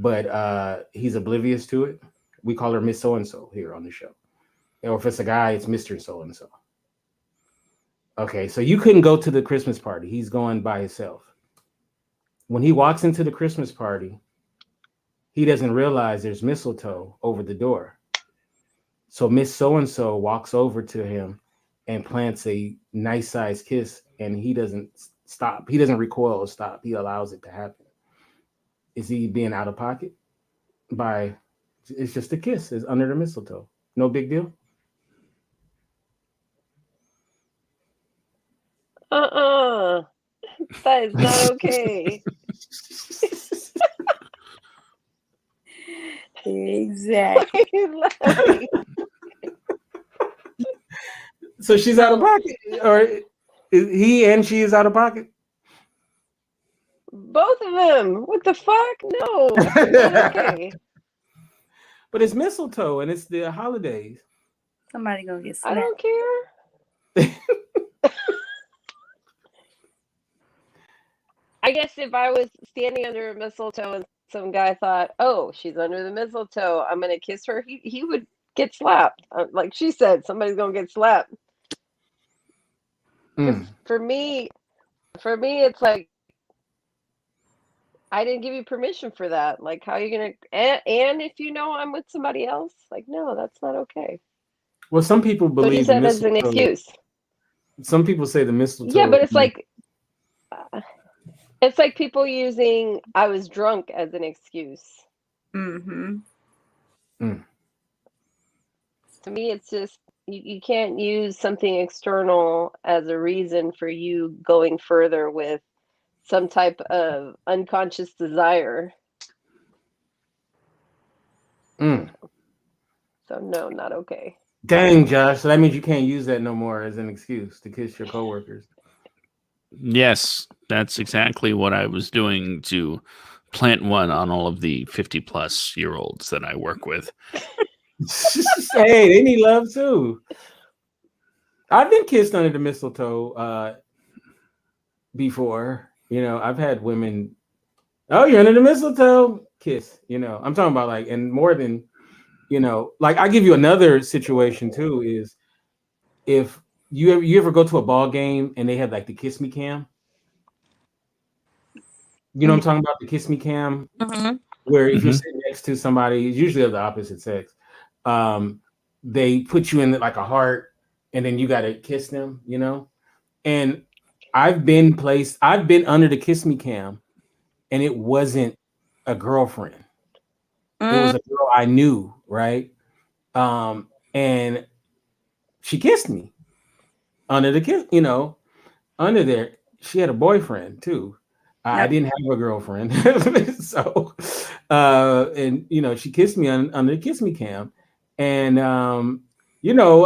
but he's oblivious to it. We call her Miss So and So here on the show. Or if it's a guy, it's Mr. So and So. Okay, so you couldn't go to the Christmas party. He's going by himself. When he walks into the Christmas party, he doesn't realize there's mistletoe over the door. So Miss So and So walks over to him and plants a nice sized kiss, and he doesn't stop. He doesn't recoil or stop. He allows it to happen. Is he being out of pocket? It's just a kiss. It's under the mistletoe. No big deal. That is not okay. Exactly. So she's out of pocket, or is he and she is out of pocket? Both of them. What the fuck? No. Not okay. But it's mistletoe and it's the holidays. Somebody gonna get I slapped. don't care. I guess if I was standing under a mistletoe and some guy thought, "Oh, she's under the mistletoe, I'm gonna kiss her," he would get slapped. Like she said, somebody's gonna get slapped. 'Cause for me, it's like I didn't give you permission for that. Like, how are you gonna? And if you know I'm with somebody else, like, no, that's not okay. Well, some people So believe use that as an excuse. Some people say the mistletoe. Yeah, but it's like people using "I was drunk" as an excuse. Mm-hmm. To me, it's just you can't use something external as a reason for you going further with some type of unconscious desire. So no, not okay. Dang, Josh. So that means you can't use that no more as an excuse to kiss your coworkers. Yes, that's exactly what I was doing to plant one on all of the 50-plus-year-olds that I work with. Hey, they need love too. I've been kissed under the mistletoe before. I've had women, "Oh, you're under the mistletoe," kiss. I'm talking about like, and more than, like I give you another situation too is if you ever go to a ball game and they have like the kiss me cam. You know what I'm talking about? The kiss me cam, where if you're sitting next to somebody, usually of the opposite sex, they put you in like a heart, and then you got to kiss them. And I've been under the kiss me cam, and it wasn't a girlfriend. It was a girl I knew, right? And she kissed me under the kiss. Under there, she had a boyfriend too. I didn't have a girlfriend, so and she kissed me under the kiss me cam, and I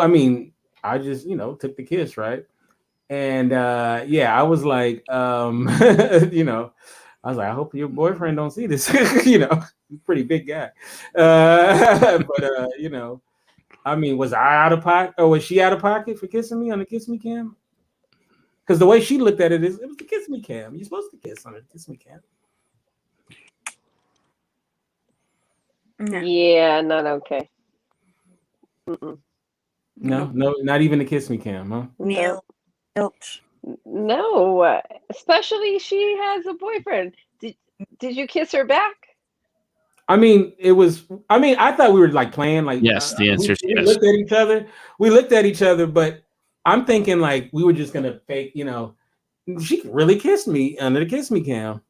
mean, I just took the kiss, right? And I was like, I was like, I hope your boyfriend don't see this, pretty big guy, but I mean, was I out of pocket, or was she out of pocket for kissing me on the kiss me cam? Because the way she looked at it was the kiss me cam. You're supposed to kiss on the kiss me cam. No. Yeah, not okay. No, not even the kiss me cam, huh? No. Ouch. No, especially she has a boyfriend. Did you kiss her back? I mean, I thought we were like playing. Like, yes, the answer is we yes. looked at each other. We looked at each other, but I'm thinking like we were just gonna fake. She really kissed me under the kiss me cam,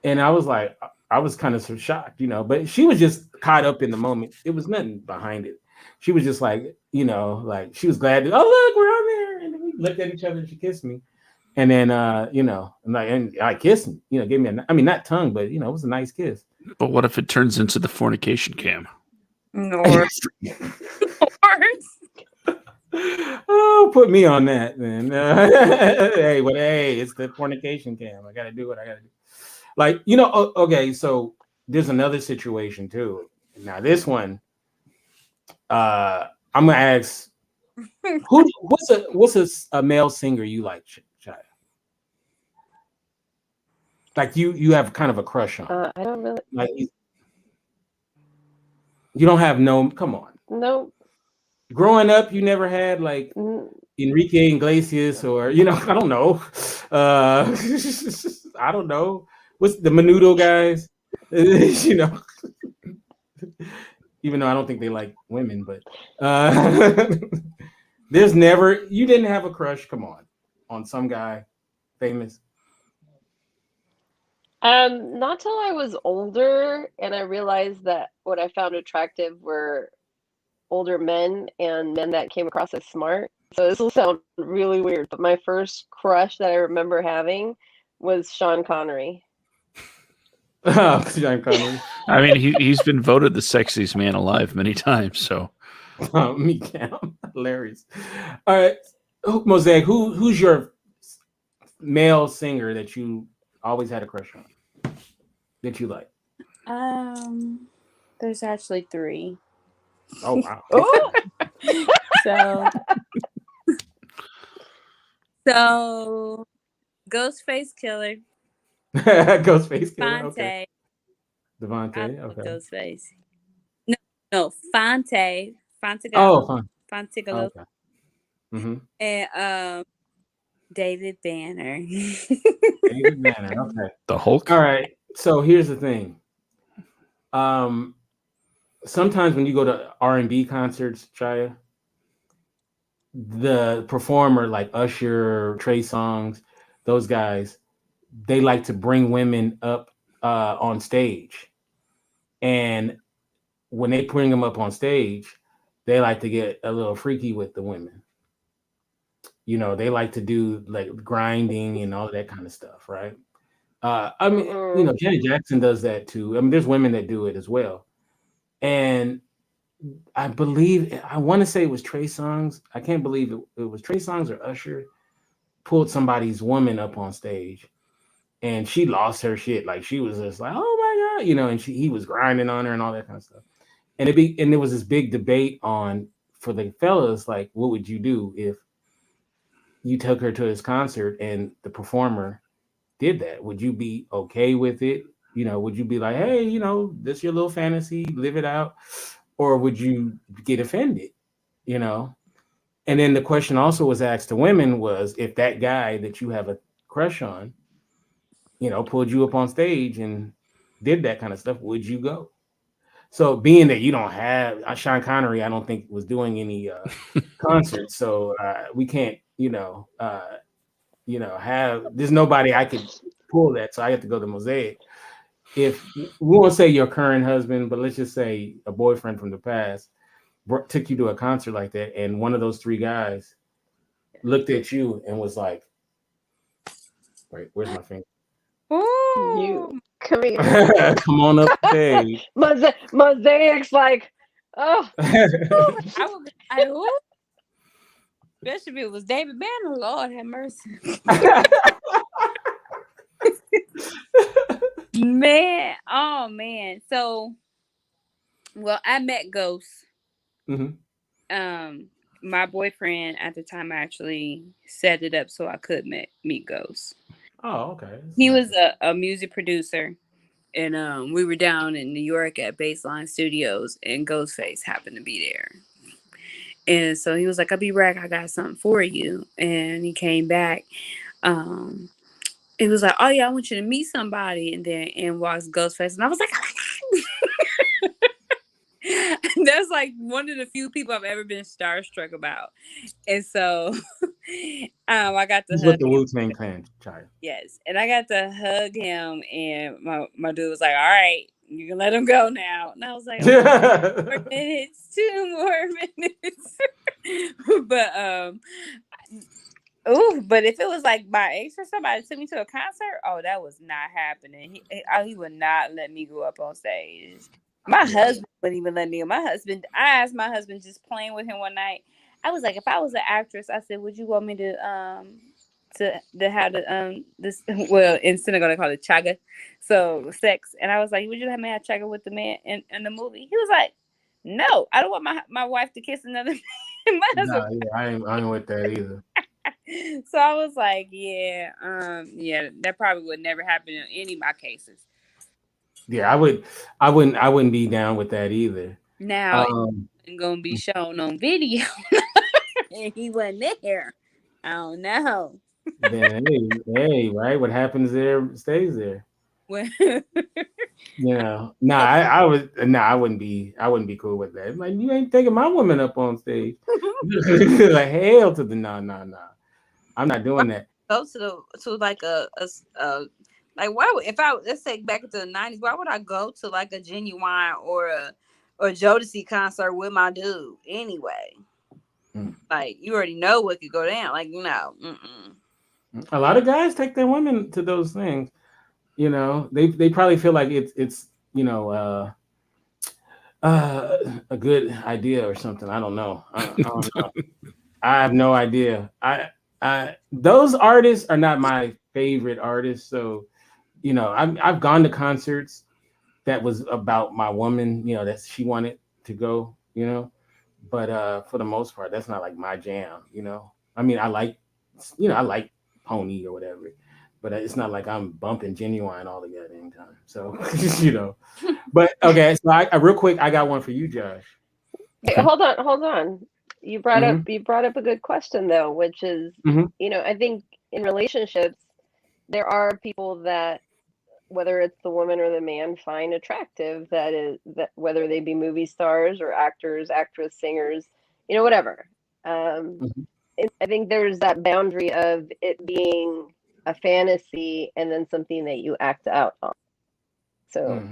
and I was like, I was kind of shocked, But she was just caught up in the moment. It was nothing behind it. She was just like, like she was glad. Oh, look, we're on there, and then we looked at each other. And she kissed me. And then, and I kissed him, gave me not tongue, but, it was a nice kiss. But what if it turns into the fornication cam? Or Oh, put me on that, man. Hey, it's the fornication cam. I gotta do what I gotta do. Like, okay, so there's another situation too. Now, this one, I'm gonna ask what's a male singer you like, Shia? Like you have kind of a crush on. I don't really. Like you don't have no. Come on. No. Growing up, you never had like Enrique Iglesias or I don't know. I don't know. What's the Menudo guys? Even though I don't think they like women, but you didn't have a crush. Come on some guy famous. Not till I was older, and I realized that what I found attractive were older men and men that came across as smart. So this will sound really weird, but my first crush that I remember having was Sean Connery. Sean Connery. I mean, he's been voted the sexiest man alive many times. So, me Cam, hilarious. All right, Mosaic. Who's your male singer that you always had a crush on that you like? There's actually 3. Oh wow. So Ghostface Killer. Ghostface Killer. Fonte. Okay. Devontae. I love Okay. Ghostface. No, Fonte. Fonte. Fine. Okay. Mm-hmm. And David Banner. David Banner. Okay. The Hulk. All right. So here's the thing. Sometimes when you go to R&B concerts, Chaya, the performer like Usher, Trey Songz, those guys, they like to bring women up on stage. And when they bring them up on stage, they like to get a little freaky with the women. They like to do like grinding and all that kind of stuff, right? I mean, Janet Jackson does that too. I mean, there's women that do it as well. And I want to say it was Trey Songz. I can't believe it was Trey Songz or Usher pulled somebody's woman up on stage, and she lost her shit. Like she was just like, "Oh my god," and he was grinding on her and all that kind of stuff. And there was this big debate for the fellas, like, what would you do if you took her to this concert and the performer did that? Would you be okay with it? Would you be like, hey, this your little fantasy, live it out? Or would you get offended? And then the question also was asked to women was, if that guy that you have a crush on, pulled you up on stage and did that kind of stuff, would you go? So being that you don't have Sean Connery, I don't think was doing any concerts. So we can't, there's nobody I could pull that. So I have to go to Mosaic. If we won't say your current husband, but let's just say a boyfriend from the past took you to a concert like that, and one of those 3 guys looked at you and was like, "Wait, where's my finger? You come here. Come on up stage." Mosaic's like, oh. I would be like, who? Especially if it was David Banner. Lord have mercy. Man. So, I met Ghost. Mm-hmm. My boyfriend at the time actually set it up so I could meet Ghost. Oh, okay. He was a music producer, and we were down in New York at Baseline Studios, and Ghostface happened to be there. And so he was like, "I'll be back. I got something for you." And he came back. It was like, "Oh yeah, I want you to meet somebody." And then in walks Ghostface, and I was like, "Oh my god!" That's like one of the few people I've ever been starstruck about. And so, I got to He's hug with the him. Wu-Tang Clan, child. Yes, and I got to hug him, and my dude was like, "All right, you can let him go now." And I was like, "2 more minutes, 2 more minutes." But if it was like my ex or somebody took me to a concert, that was not happening. He would not let me go up on stage. My husband wouldn't even let me go. I asked my husband, just playing with him one night. I was like, if I was an actress, I said, would you want me to have the this well in Senegal they call it chaga, so sex. And I was like, would you have me have chaga with the man in the movie? He was like, no, I don't want my wife to kiss another man. No, yeah, I ain't with that either. So I was like, yeah, that probably would never happen in any of my cases. Yeah, I wouldn't be down with that either. Now it's gonna be shown on video, and he wasn't there. I don't know. Then hey, right? What happens there stays there. Well, I wouldn't be cool with that. Like, you ain't taking my woman up on stage. Like, hell to the no. I'm not doing that. Go to like a like, why would, if I let's say back into the 90s, why would I go to like a Genuine or Jodeci concert with my dude anyway? Like, you already know what could go down. Like, no. A lot of guys take their women to those things. You know, they probably feel like it's a good idea or something. I don't know. I don't know. I have no idea. Those artists are not my favorite artists. So, you know, I've gone to concerts that was about my woman, you know, that she wanted to go, you know, but for the most part, that's not like my jam, you know. I mean, I like Pony or whatever, but it's not like I'm bumping Genuine all together anytime. So, you know, but okay. So I real quick, I got one for you, Josh. Hey, hold on. You brought up a good question though, which is, you know, I think in relationships, there are people that, whether it's the woman or the man, find attractive, that whether they be movie stars or actors, actress, singers, you know, whatever. I think there's that boundary of it being a fantasy and then something that you act out on. So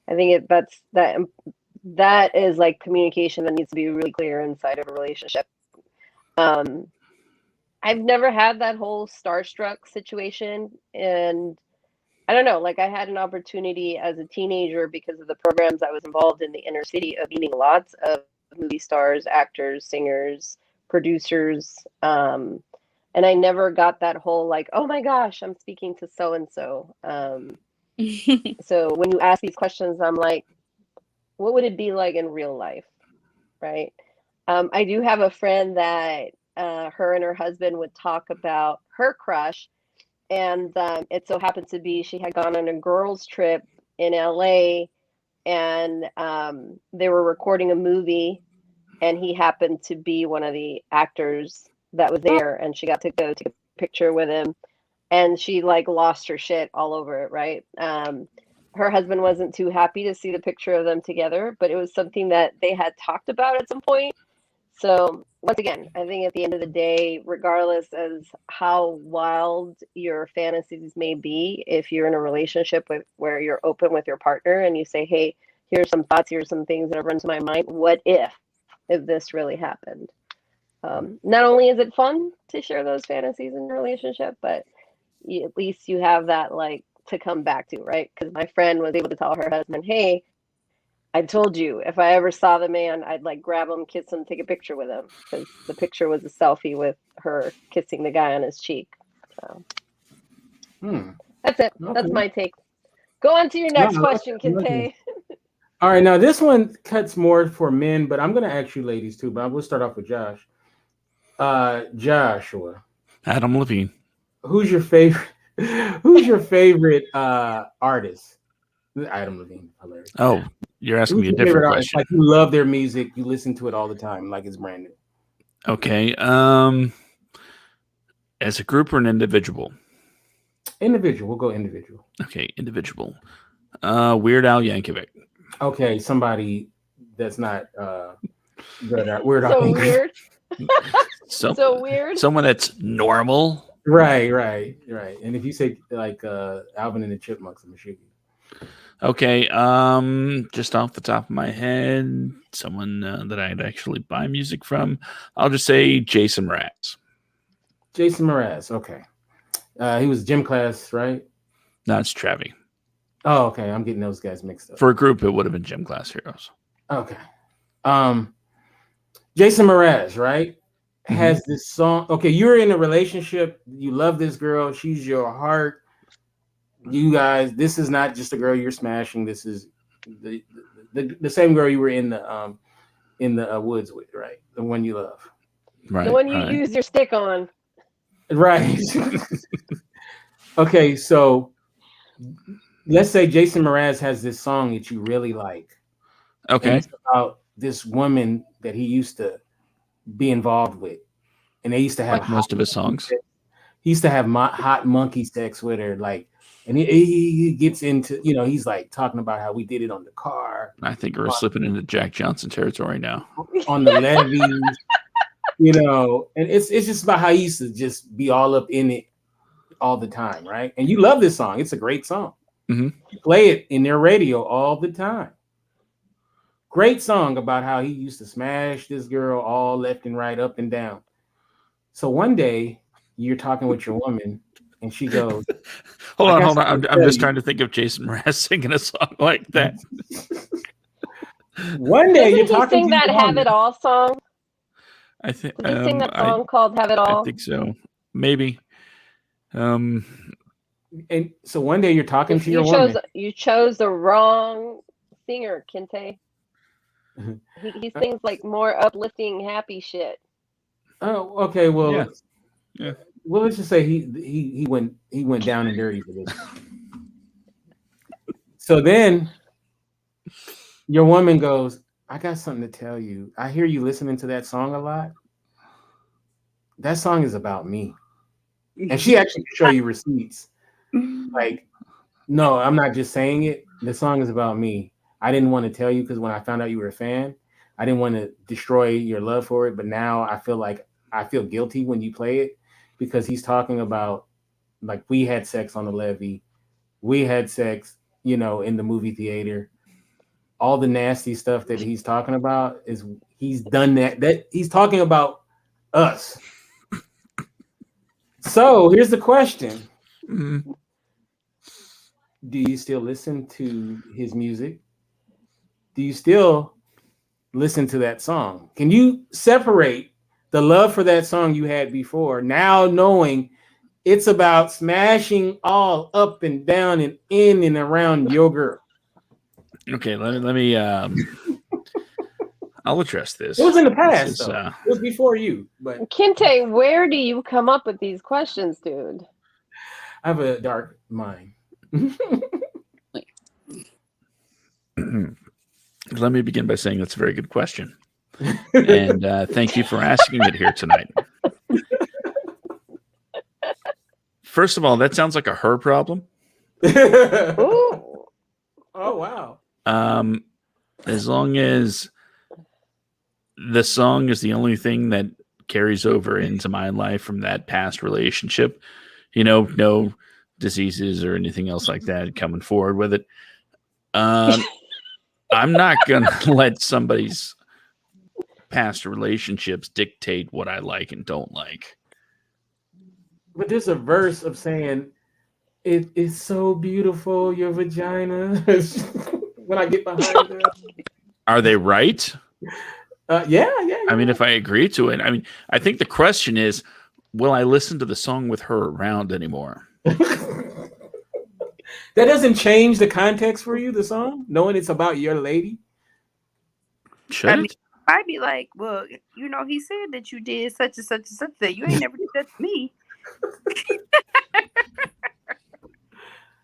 I think that is like communication that needs to be really clear inside of a relationship. I've never had that whole starstruck situation, and I don't know, like I had an opportunity as a teenager because of the programs I was involved in the inner city of meeting lots of movie stars, actors, singers, producers. And I never got that whole like, oh my gosh, I'm speaking to so-and-so. So when you ask these questions, I'm like, what would it be like in real life? Right. I do have a friend that her and her husband would talk about her crush. And it so happened to be she had gone on a girls' trip in LA, and they were recording a movie, and he happened to be one of the actors that was there, and she got to go take a picture with him, and she like lost her shit all over it, right? Her husband wasn't too happy to see the picture of them together, but it was something that they had talked about at some point. So once again, I think at the end of the day, regardless as how wild your fantasies may be, if you're in a relationship where you're open with your partner and you say, hey, here's some thoughts, here's some things that have run to my mind. What if this really happened? Not only is it fun to share those fantasies in a relationship, but at least you have that like to come back to, right? Because my friend was able to tell her husband, hey, I told you, if I ever saw the man, I'd like grab him, kiss him, take a picture with him, because the picture was a selfie with her kissing the guy on his cheek. So that's it. Okay. That's my take. Go on to your next question, Kinte. All right, now this one cuts more for men, but I'm going to ask you ladies too. But we'll start off with Josh. Joshua. Adam Levine. Who's your favorite? Who's your favorite artist? Adam Levine. Hilarious. Oh, you're asking me a different question. Like, you love their music, you listen to it all the time, like it's brand new. Okay. As a group or an individual? Individual. We'll go individual. Okay, individual. Weird Al Yankovic. Okay, somebody that's not good. Weird Al. So weird. So weird. Someone that's normal. Right. And if you say like Alvin and the Chipmunks, I'm sure. Okay, just off the top of my head, someone that I'd actually buy music from, I'll just say Jason Mraz. Jason Mraz, okay. He was gym class, right? No, it's Travi. Oh, okay. I'm getting those guys mixed up. For a group, it would have been Gym Class Heroes. Okay. Jason Mraz, right? has this song. Okay, you're in a relationship. You love this girl. She's your heart. You guys, this is not just a girl you're smashing. This is the same girl you were in the woods with, right? The one you love, Right. The one you right. use your stick on. right? Okay, so let's say Jason Mraz has this song that you really like. And Okay. it's about this woman that he used to be involved with, and they used to have Like most of his songs. he used to have hot monkey sex with her, like, and he gets into, he's like talking about how we did it on the car, I think we're slipping into Jack Johnson territory now. on the levee, and it's just about how he used to just be all up in it all the time, right? And you love this song; it's a great song. Mhm. You play it in their radio all the time. Great song about how he used to smash this girl all left and right, up and down. So one day you're talking with your woman, and she goes, Hold I on, got hold on. something to I'm tell just you. trying to think of Jason Mraz singing a song like that. One day you're Doesn't he talking sing to that your Have woman. It All song? I think Does he sing that song called Have It I All? think so. Maybe. And so one day you're talking to your woman. You chose the wrong singer, Kente. He sings like more uplifting, happy shit. Oh, okay. Well, Yeah. Yeah. Well, let's just say he went down and dirty for this. So then your woman goes, I got something to tell you. I hear you listening to that song a lot. That song is about me. And she actually can show you receipts. Like, no, I'm not just saying it. The song is about me. I didn't want to tell you because when I found out you were a fan, I didn't want to destroy your love for it. But now I feel guilty when you play it, because he's talking about, like, we had sex on the levee. We had sex, in the movie theater. All the nasty stuff that he's talking about is he's done that he's talking about us. So here's the question. Mhm. Do you still listen to his music? Do you still listen to that song? Can you separate the love for that song you had before, now knowing it's about smashing all up and down and in and around your girl? Okay, let me I'll address this. It was in the This past, is, though. It was before you, but Kente, where do you come up with these questions, dude? I have a dark mind. Let me begin by saying that's a very good question. And thank you for asking it here tonight. First of all, that sounds like a her problem. Ooh. Oh, wow. As long as the song is the only thing that carries over into my life from that past relationship, no diseases or anything else like that coming forward with it. I'm not gonna let somebody's past relationships dictate what I like and don't like. But there's a verse of saying, it is so beautiful, your vagina. When I get behind it. Are they right? Yeah. I mean, if I agree to it, I think the question is, will I listen to the song with her around anymore? That doesn't change the context for you, the song, knowing it's about your lady. Should it? I'd be like, well, he said that you did such and such and such that you ain't never did that to me.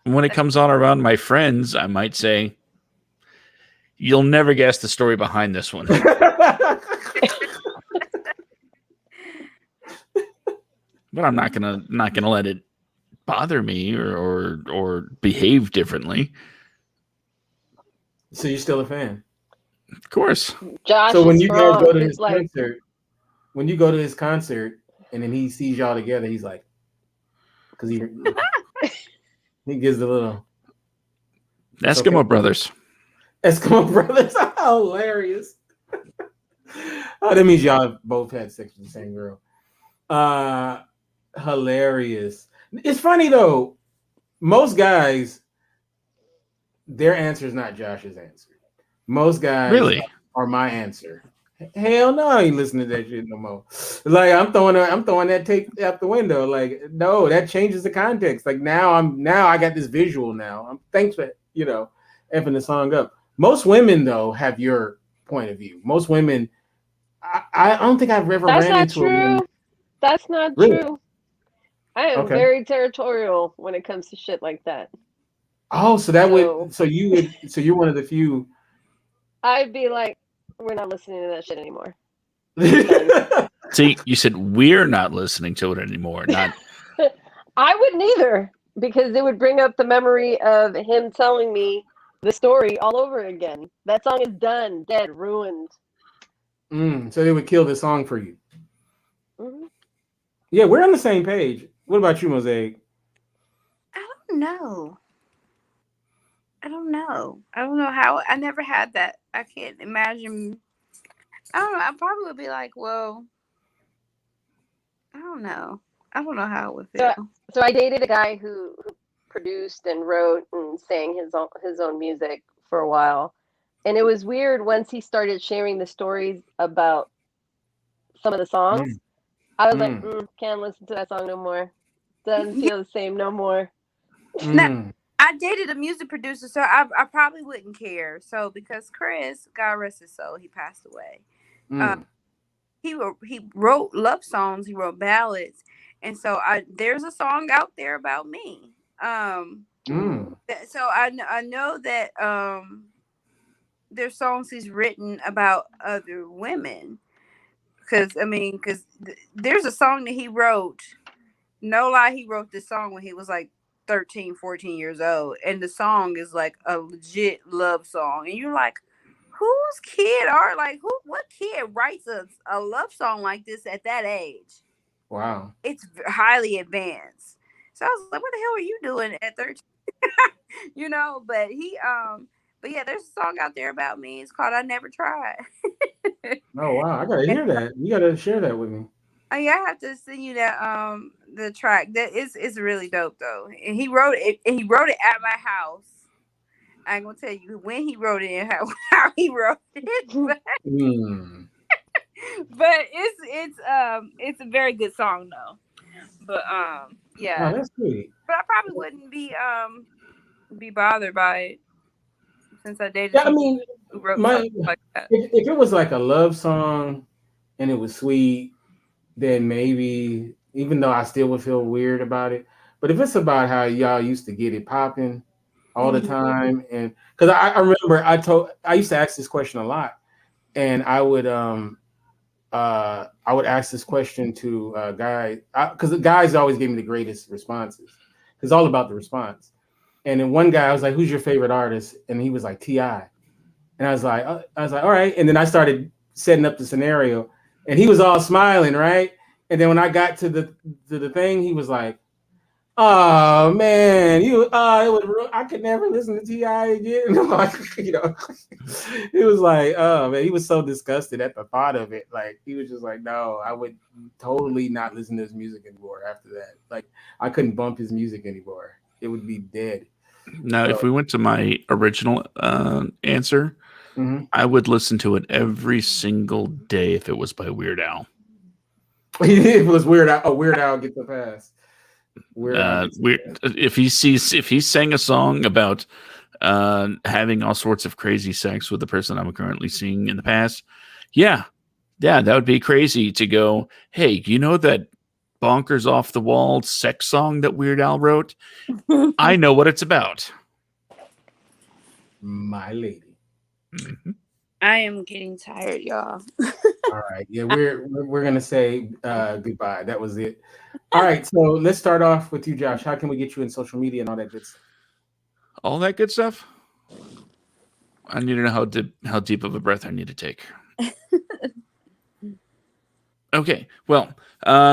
When it comes on around my friends, I might say, you'll never guess the story behind this one. But I'm not gonna let it bother me or behave differently. So you're still a fan? Of course. Josh So when is you guys strong. go to He's his like, concert, and then he sees y'all together, he's like, because he gives the little Eskimo okay. Brothers. Eskimo Brothers. Hilarious. Oh, that means y'all both had sex with the same girl. Hilarious. It's funny though. Most guys, their answer is not Josh's answer. Most guys Really? are my answer. Hell no, I ain't listening to that shit no more. Like I'm throwing that tape out the window. Like no, that changes the context. Like now I got this visual now. Thanks for effing the song up. Most women though have your point of view. Most women, I don't think I've ever That's ran not into a woman. true. That's not Really? true. I am Okay. very territorial when it comes to shit like that. Oh, so you're one of the few. I'd be like, we're not listening to that shit anymore. See, you said we're not listening to it anymore. Not I wouldn't either, because it would bring up the memory of him telling me the story all over again. That song is done, dead, ruined. So they would kill the song for you. Mm-hmm. Yeah, we're on the same page. What about you, Mosaic? I don't know. I don't know how. I never had that. I can't imagine. I don't know. I probably would be like, well, I don't know. I don't know how it would feel. So I dated a guy who produced and wrote and sang his own music for a while. And it was weird once he started sharing the stories about some of the songs. I was like, can't listen to that song no more. Doesn't feel the same no more. Now, I dated a music producer, so I probably wouldn't care. So because Chris, God rest his soul, he passed away. He wrote love songs, he wrote ballads, and so there's a song out there about me. So I know that there's songs he's written about other women. Because there's a song that he wrote. No lie, he wrote this song when he was like 13, 14 years old. And the song is like a legit love song. And you're like, what kid writes a love song like this at that age? Wow. It's highly advanced. So I was like, what the hell are you doing at 13? But yeah, there's a song out there about me. It's called I Never Tried. Oh wow, I gotta hear that. You gotta share that with me. Oh yeah, I have to send you that the track. That is really dope though. And he wrote it at my house. I ain't gonna tell you when he wrote it and how he wrote it. But it's a very good song though. But yeah. Oh, that's sweet. But I probably wouldn't be bothered by it since I dated. Yeah, I mean, who wrote like that. If it was like a love song and it was sweet, then maybe, even though I still would feel weird about it. But if it's about how y'all used to get it popping all the time, and because I remember I used to ask this question a lot, and I would ask this question to guys, because the guys always gave me the greatest responses. It's all about the response. And then one guy, I was like, "Who's your favorite artist?" And he was like, T.I. And I was like, all right. And then I started setting up the scenario, and he was all smiling, right? And then when I got to the thing, he was like, "Oh man, I could never listen to T.I. again." It was like, oh man, he was so disgusted at the thought of it. Like he was just like, no, I would totally not listen to his music anymore after that. Like I couldn't bump his music anymore. It would be dead. Now, if we went to my original answer, I would listen to it every single day if it was by Weird Al. If it was Weird Al, Weird Al gets a pass. If he sang a song about having all sorts of crazy sex with the person I'm currently seeing in the past, yeah, that would be crazy to go, hey, you know that bonkers off the wall sex song that Weird Al wrote? I know what it's about. My lady. I am getting tired, y'all. All right. Yeah, we're gonna say goodbye. That was it. All right, so let's start off with you, Josh. How can we get you in social media and all that good stuff? All that good stuff? I need to know how deep of a breath I need to take. Okay, well,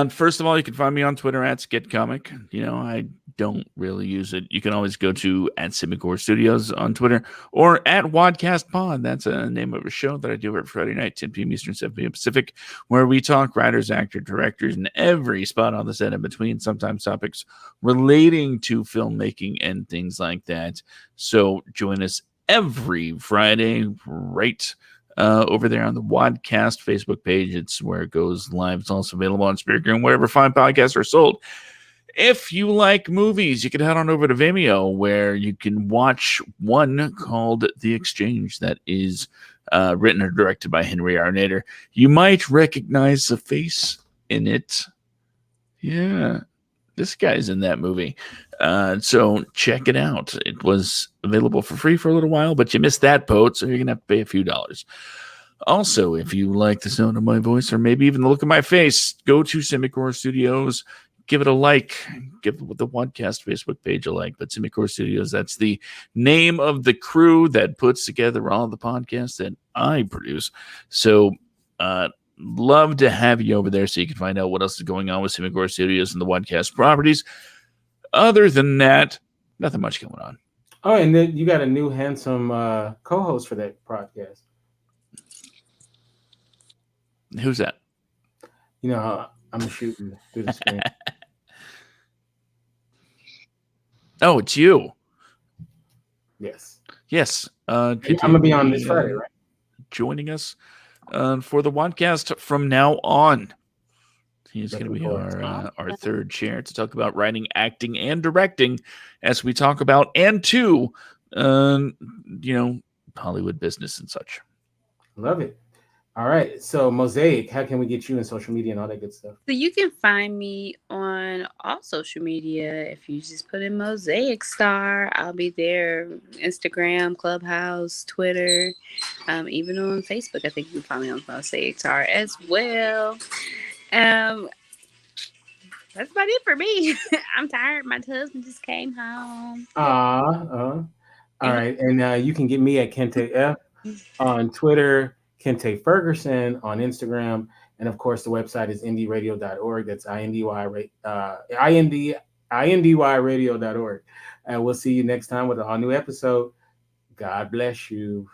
first of all, you can find me on Twitter at SkitComic. I don't really use it. You can always go to at Simicor Studios on Twitter or at Wadcast Pod. That's a name of a show that I do every Friday night, 10 p.m. Eastern, 7 p.m. Pacific, where we talk writers, actors, directors, and every spot on the set in between, sometimes topics relating to filmmaking and things like that. So join us every Friday right over there on the Wadcast Facebook page. It's where it goes live. It's also available on Spreaker and wherever fine podcasts are sold. If you like movies, you can head on over to Vimeo, where you can watch one called The Exchange that is written or directed by Henry R. Nader. You might recognize the face in it. Yeah, this guy's in that movie. So check it out. It was available for free for a little while, but you missed that boat, so you're going to have to pay a few dollars. Also, if you like the sound of my voice or maybe even the look of my face, go to Semicore Studios. Give it a like. Give the Wadcast Facebook page a like. But Semicore Studios, that's the name of the crew that puts together all the podcasts that I produce. So, love to have you over there so you can find out what else is going on with Semicore Studios and the Wadcast properties. Other than that, nothing much going on. Oh, and then you got a new handsome co-host for that podcast. Who's that? You know, I'm shooting through the screen. Oh, it's you. Yes. Yes. I'm going to be on this Friday, right? Joining us for the Wadcast from now on. He's going to be our third chair to talk about writing, acting, and directing as we talk about Hollywood business and such. Love it. All right. So, Mosaic, how can we get you in social media and all that good stuff? So you can find me on all social media. If you just put in Mosaic Star, I'll be there. Instagram, Clubhouse, Twitter, even on Facebook. I think you can find me on Mosaic Star as well. That's about it for me. I'm tired. My husband just came home. All right. And you can get me at Kente F on Twitter, Kente Ferguson on Instagram, and of course the website is indyradio.org. That's indyradio.org. And we'll see you next time with an all new episode. God bless you.